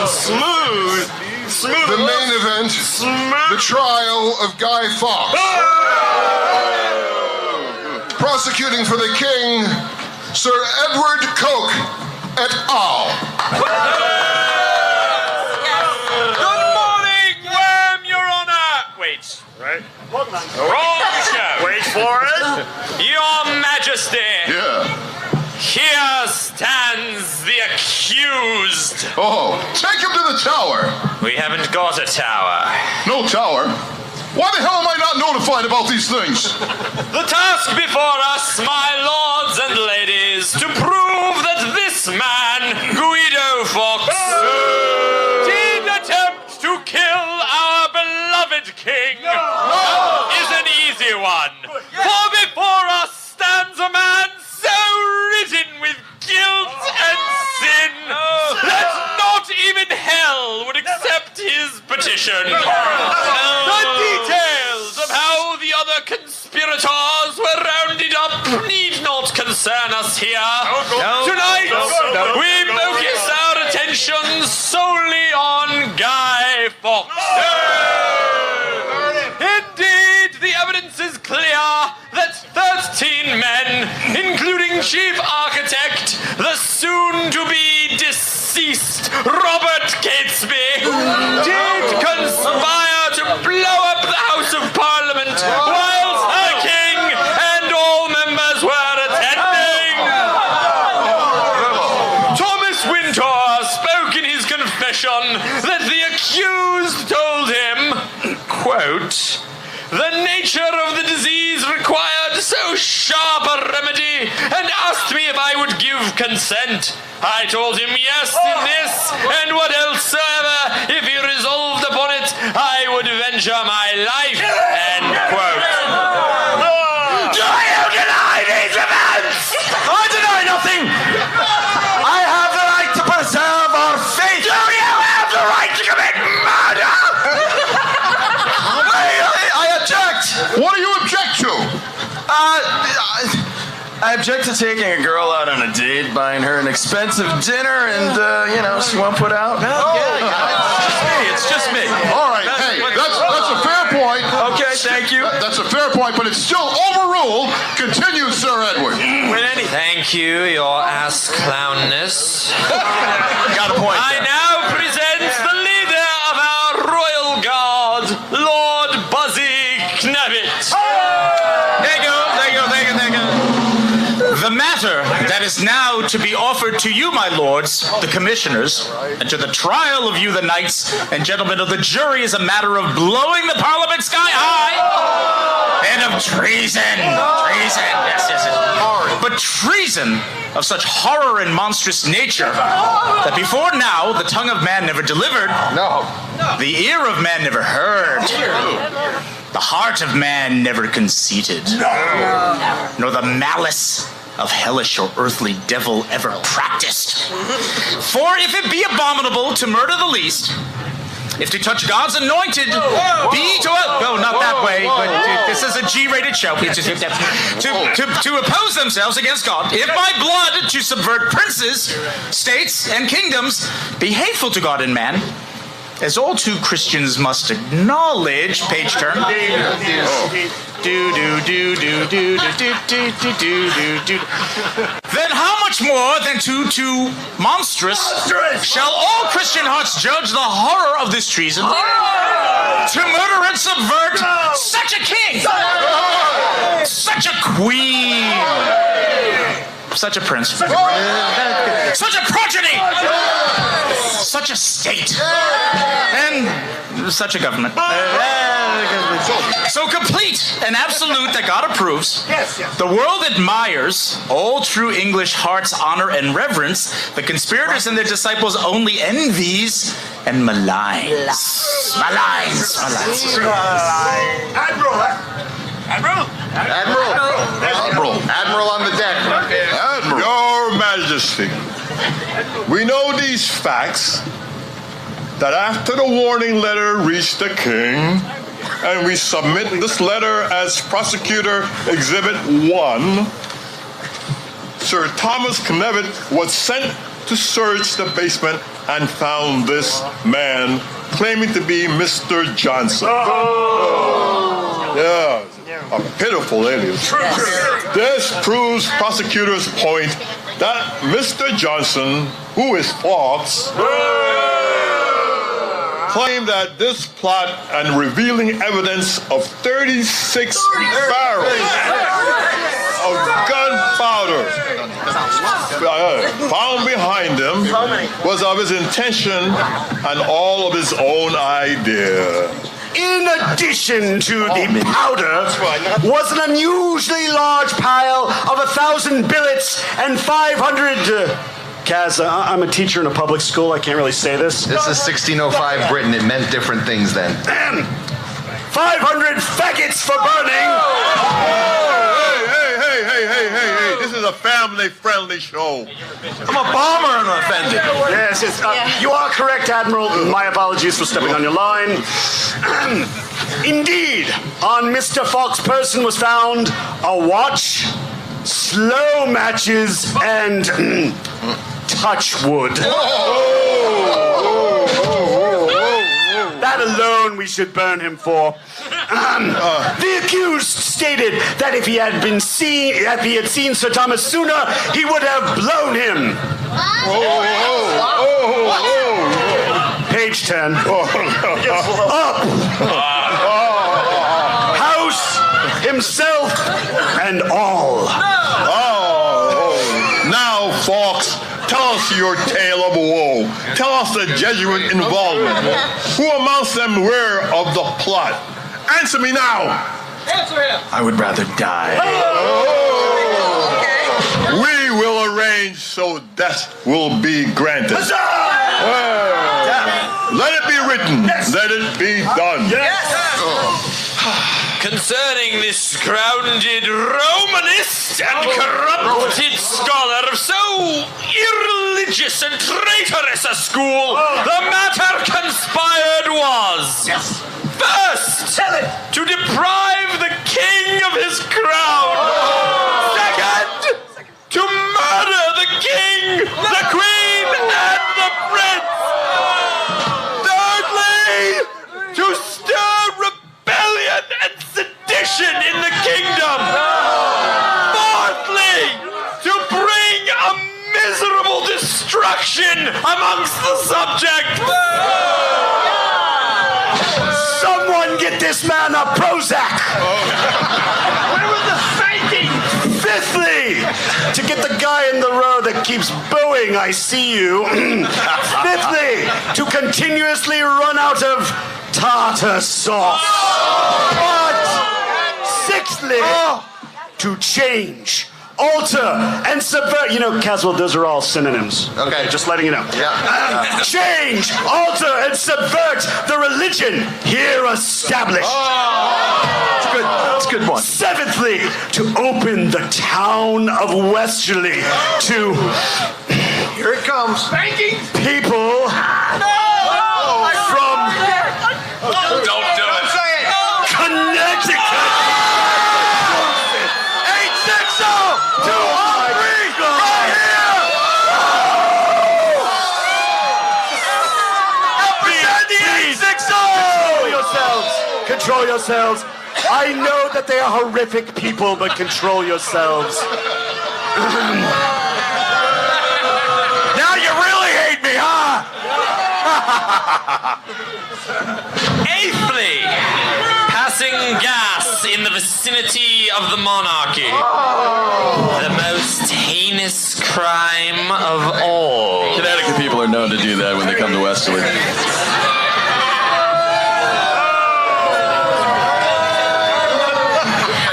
the main event, the trial of Guy Fawkes. Prosecuting for the king, Sir Edward Coke et al. Good morning, Your Honor. Wait. Right? Wrong show. Wait for it. Your Majesty. Yeah. Here stands the accused. Oh, take him to the tower. We haven't got a tower. No tower? Why the hell am I not notified about these things? The task before us, my lords and ladies, to prove that this man, Guido Fawkes, did attempt to kill our beloved king, is an easy one. For before us stands a man so ridden with guilt and sin that not even hell would accept his petition. The details of how the other conspirators were rounded up need not concern us here. Tonight, we focus our attention solely on Guy Fawkes. Indeed, the evidence is clear that 13 men, including Chief Architect, the soon-to-be deceased Robert Catesby, did conspire to blow up the House of Parliament whilst her king and all members were attending. Thomas Wintour spoke in his confession that the accused told him, quote, the nature of the disease required so sharp a remedy and asked me if I would give consent. I told him yes in this and what else soever. If he resolved upon it, I would venture my life. End quote. Do you deny these events? I deny nothing. I have the right to preserve our faith. Do you have the right to commit murder? I object. What do you object to? I object to taking a girl out on a date, buying her an expensive dinner, and, she won't put out. It's just me. All right, hey, that's a fair point. Okay, thank you. That's a fair point, but it's still overruled. Continue, Sir Edward. Thank you, your ass clownness. Got a point. I now present the leader of our royal guard, Lord Buzzy Knabbit. Thank you. The matter that is now to be offered to you, my lords, the commissioners, and to the trial of you, the knights and gentlemen of the jury, is a matter of blowing the Parliament sky high and of Treason! Treason! Yes, yes, yes. But treason of such horror and monstrous nature that before now the tongue of man never delivered, the ear of man never heard, the heart of man never conceited, nor the malice of hellish or earthly devil ever practiced. For if it be abominable to murder the least, if to touch God's anointed be to no, not that way, but this is a G-rated show. To oppose themselves against God, if by blood to subvert princes, states, and kingdoms be hateful to God and man, as all true Christians must acknowledge. Page turn. Then how much more than too monstrous shall all Christian hearts judge the horror of this treason? To murder and subvert such a king, such a queen, such a prince, such a progeny, such a state, and such a government. So complete and absolute that God approves, the world admires, all true English hearts honor and reverence, the conspirators and their disciples only envies and maligns. Maligns. Admiral on the deck. Admiral. Your Majesty, we know these facts, that after the warning letter reached the king, and we submit this letter as Prosecutor Exhibit 1, Sir Thomas Knevet was sent to search the basement and found this man claiming to be Mr. Johnson. Yeah, a pitiful alias. This proves prosecutor's point that Mr. Johnson, who is Fawkes, claimed that this plot and revealing evidence of 36 barrels of gunpowder found behind him was of his intention and all of his own idea. In addition to the powder was an unusually large pile of 1,000 billets and 500... Kaz, I'm a teacher in a public school. I can't really say this. This is 1605 Britain. It meant different things then. 500 faggots for burning. Hey, this is a family-friendly show. I'm a bomber and offended. Yes, you are correct, Admiral. My apologies for stepping on your line. Indeed, on Mr. Fawkes' person was found a watch, slow matches, and touchwood. That alone we should burn him for. The accused stated that if he had seen Sir Thomas sooner, he would have blown him. Page 10. Up. House, himself, and all. Now, Fawkes, tell us your tale of woe. Tell us the Jesuit involvement. Who amongst them were of the plot? Answer me now. Answer him. I would rather die. We will arrange so death will be granted. Let it be written. Let it be done. Concerning this grounded Romanist and corrupted scholar of so irreligious and traitorous a school, the matter conspired was, first, to deprive the king of his crown, second, to murder the king, the queen, and the prince, thirdly, to stir rebellion and sedition in the kingdom. Fourthly, to bring a miserable destruction amongst the subjects. Someone get this man a Prozac. Where was the fighting? Fifthly, to get the guy in the row that keeps booing, I see you. Fifthly, to continuously run out of tartar sauce. But sixthly, seventhly, to change, alter, and subvert. You know, Caswell, those are all synonyms. Okay. Just letting you know. Yeah. Change, alter, and subvert the religion here established. That's a good one. Seventhly, to open the town of Westerly to... Here it comes. Banking people from... Don't do it. Connecticut. 860 right here. Control yourselves. I know that they are horrific people, but control yourselves. Now you really hate me, huh? Eighthly, passing gas in the vicinity of the monarchy. The most heinous crime of all. Connecticut people are known to do that when they come to Westerly.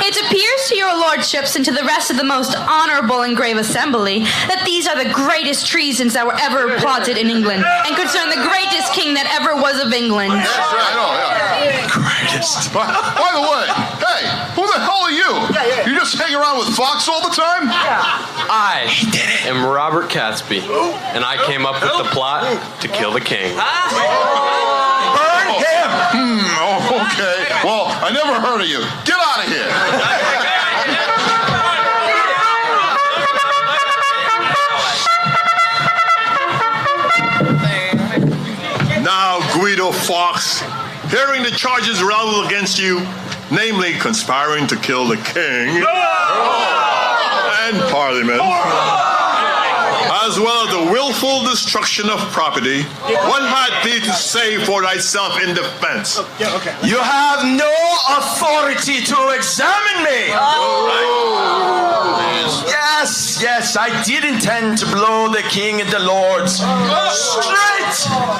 It appears to your lordships and to the rest of the most honorable and grave assembly that these are the greatest treasons that were ever plotted in England and concern the greatest king that ever was of England. That's right. I know, yeah. Greatest. By the way, hey, who the hell are you? You just hang around with Fawkes all the time? I am Robert Catesby, and I came up with the plot to kill the king. Burn him! Okay. Well, I never heard of you. Get out of here. Now, Guido Fawkes, hearing the charges leveled against you, namely conspiring to kill the king and Parliament, as well as the willful destruction of property, what had thee to say for thyself in defense? You have no authority to examine me. Yes, I did intend to blow the king and the lords straight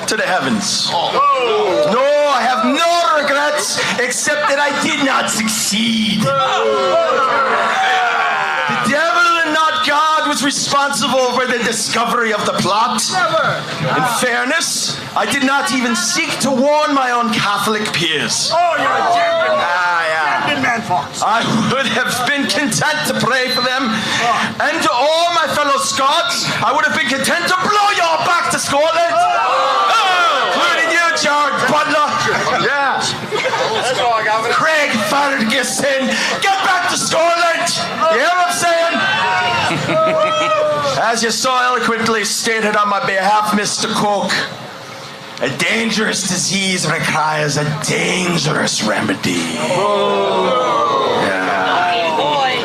to the heavens. No, I have no regrets except that I did not succeed. The devil and not God was responsible for the discovery of the plot. In fairness, I did not even seek to warn my own Catholic peers. Oh, you're a champion man, Fawkes. I would have been content to pray for them. And to all my fellow Scots, I would have been content to blow you all back to Scotland. Including you, George Butler. Yeah. Craig Ferguson, get back to Scotland. You hear what I'm saying? As you so eloquently stated on my behalf, Mr. Cook, a dangerous disease requires a dangerous remedy.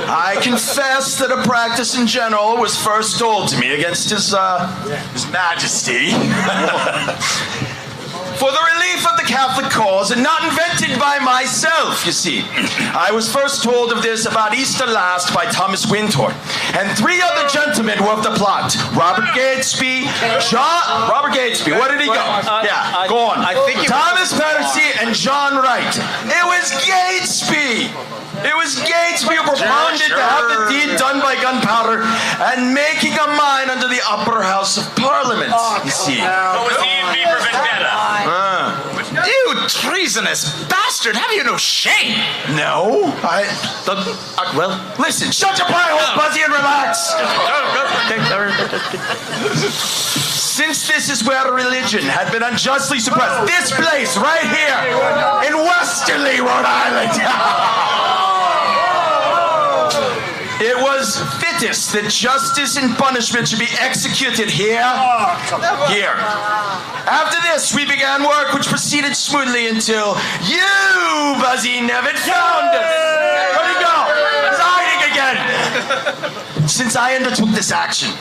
I confess that a practice in general was first told to me against His Majesty for the relief of the Catholic cause, and not invented by myself, you see. I was first told of this about Easter last by Thomas Winthorpe, and three other gentlemen were of the plot. Robert Gatesby, Robert Gatesby, where did he go? Go on. I think Thomas Percy and John Wright. It was Gatesby. It was Gatesby who propounded to have the deed done by gunpowder and making a mine under the upper house of Parliament, you see. What was he in V for Vendetta? You treasonous bastard! Have you no shame? No, well, listen, shut your pie hole, Buzzy, and relax. Since this is where religion had been unjustly suppressed, this place right here in Westerly, Rhode Island, it was fittest that justice and punishment should be executed here. After this, we began work which proceeded smoothly until you, Buzzy Nevitt, found us. Where'd he go? He's hiding again. Since I undertook this action,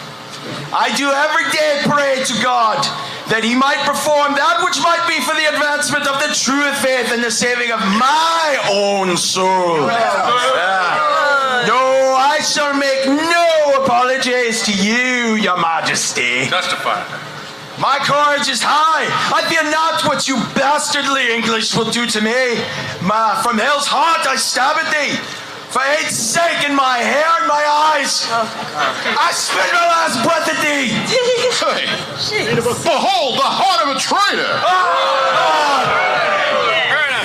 I do every day pray to God that He might perform that which might be for the advancement of the true faith and the saving of my own soul. No, I shall make no apologies to you, Your Majesty. Justified. My courage is high. I fear not what you bastardly English will do to me. From hell's heart I stab at thee. For hate's sake, in my hair and my eyes, I spit my last breath at thee. Hey, behold the heart of a traitor.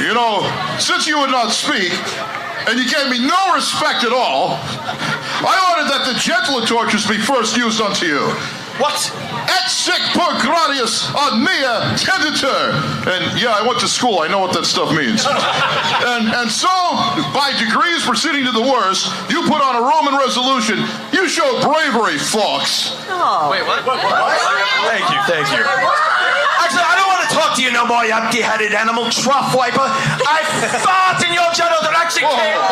You know, since you would not speak, and you gave me no respect at all, I ordered that the gentler tortures be first used unto you. What? Et sic per gratias ad mea tenditur. And yeah, I went to school. I know what that stuff means. And so, by degrees proceeding to the worst, you put on a Roman resolution. You showed bravery, Fawkes. Oh. Wait, what? Thank you. Actually, I don't want to talk to you no more, you empty-headed animal trough wiper. I fart in your general direction, King.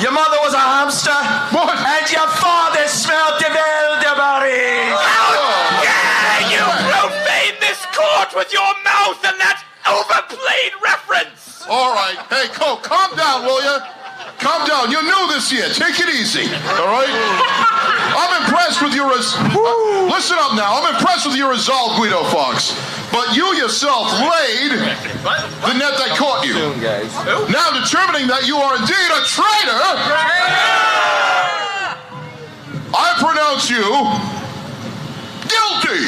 Your mother was a hamster. What? And your father smelled the elderberries. How dare you profane this court with your mouth and that overplayed reference? All right. Hey, Coke, calm down, will you? Calm down. You're new this year. Take it easy. All right? I'm impressed with your listen up now. I'm impressed with your resolve, Guido Fawkes. But you yourself laid the net that caught you. Now determining that you are indeed a traitor, I pronounce you guilty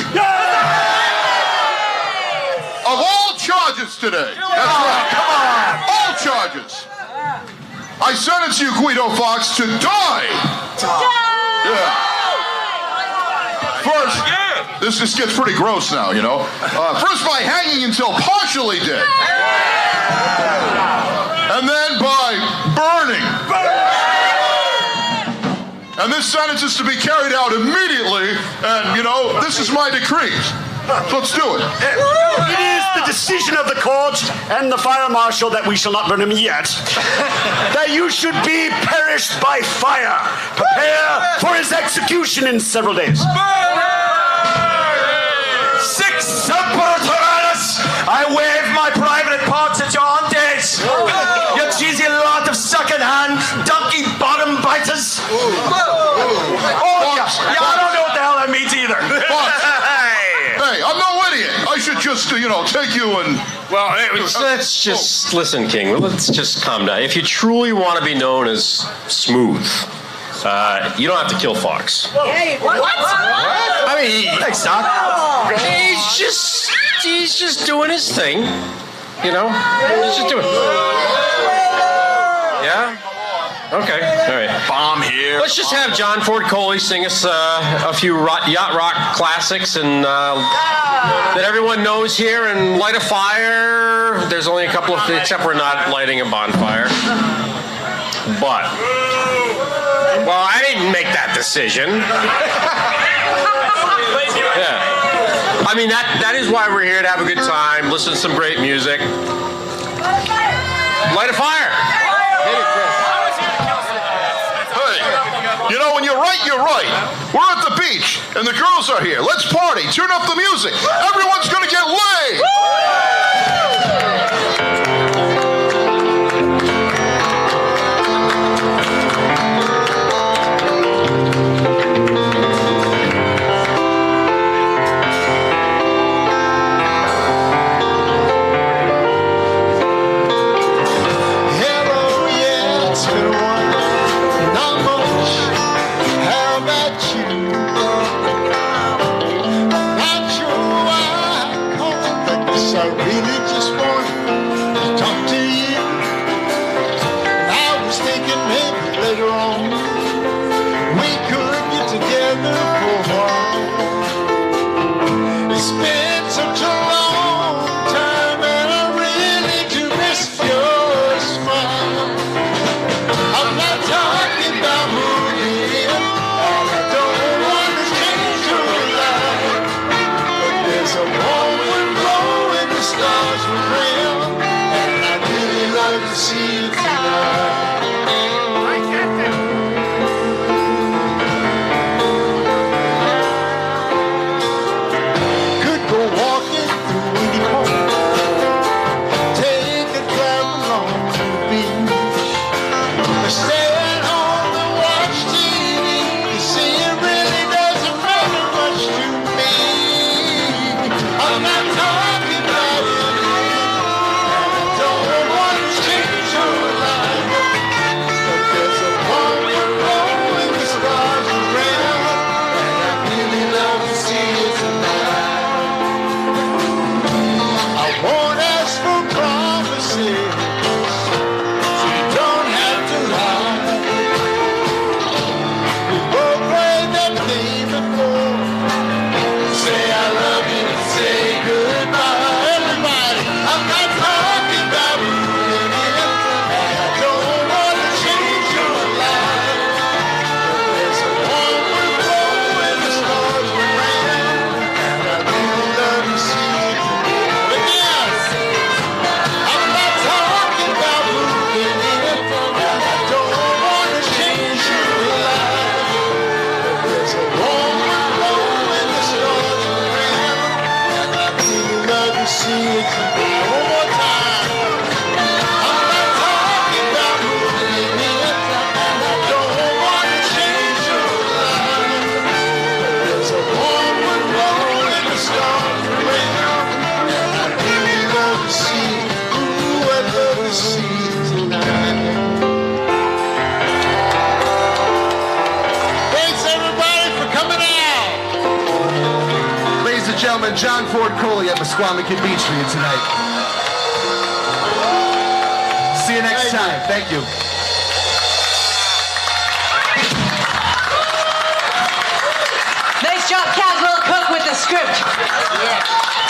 of all charges today. That's right. Come on. All charges. I sentence you, Guido Fawkes, to die. Yeah. First, this just gets pretty gross now, you know. First by hanging until partially dead. And then by burning. And this sentence is to be carried out immediately. And, you know, this is my decree. So let's do it. It is the decision of the court and the fire marshal that we shall not burn him yet, that you should be perished by fire. Prepare for his execution in several days. Sic semper tyrannis! I wave my private parts at your aunties! You cheesy lot of second-hand donkey bottom biters! Yeah, I don't know what the hell that means either. Hey, I'm no idiot. I should just, take you and... Well, let's just listen, King. Let's just calm down. If you truly want to be known as smooth, you don't have to kill Fawkes. Hey, what? I mean, Thanks, Doc. He's just doing his thing. You know? He's just doing. Yeah? Okay, all right. Bomb here. Let's just have John Ford Coley sing us a few yacht rock classics and that everyone knows here, and light a fire. There's only a couple of, except we're not lighting a bonfire. But, well, I didn't make that decision. Yeah. I mean, that is why we're here, to have a good time, listen to some great music. Light a fire. You know, when you're right, you're right. We're at the beach, and the girls are here. Let's party. Turn up the music. Everyone's gonna get laid. Hello, yeah, it's been a while. Not much. How about you? Not sure why I called, but you got John Ford Coley at Musquamakin Beach for you tonight. See you next time. Thank you. Nice job, Caswell Cook, with the script. Yeah.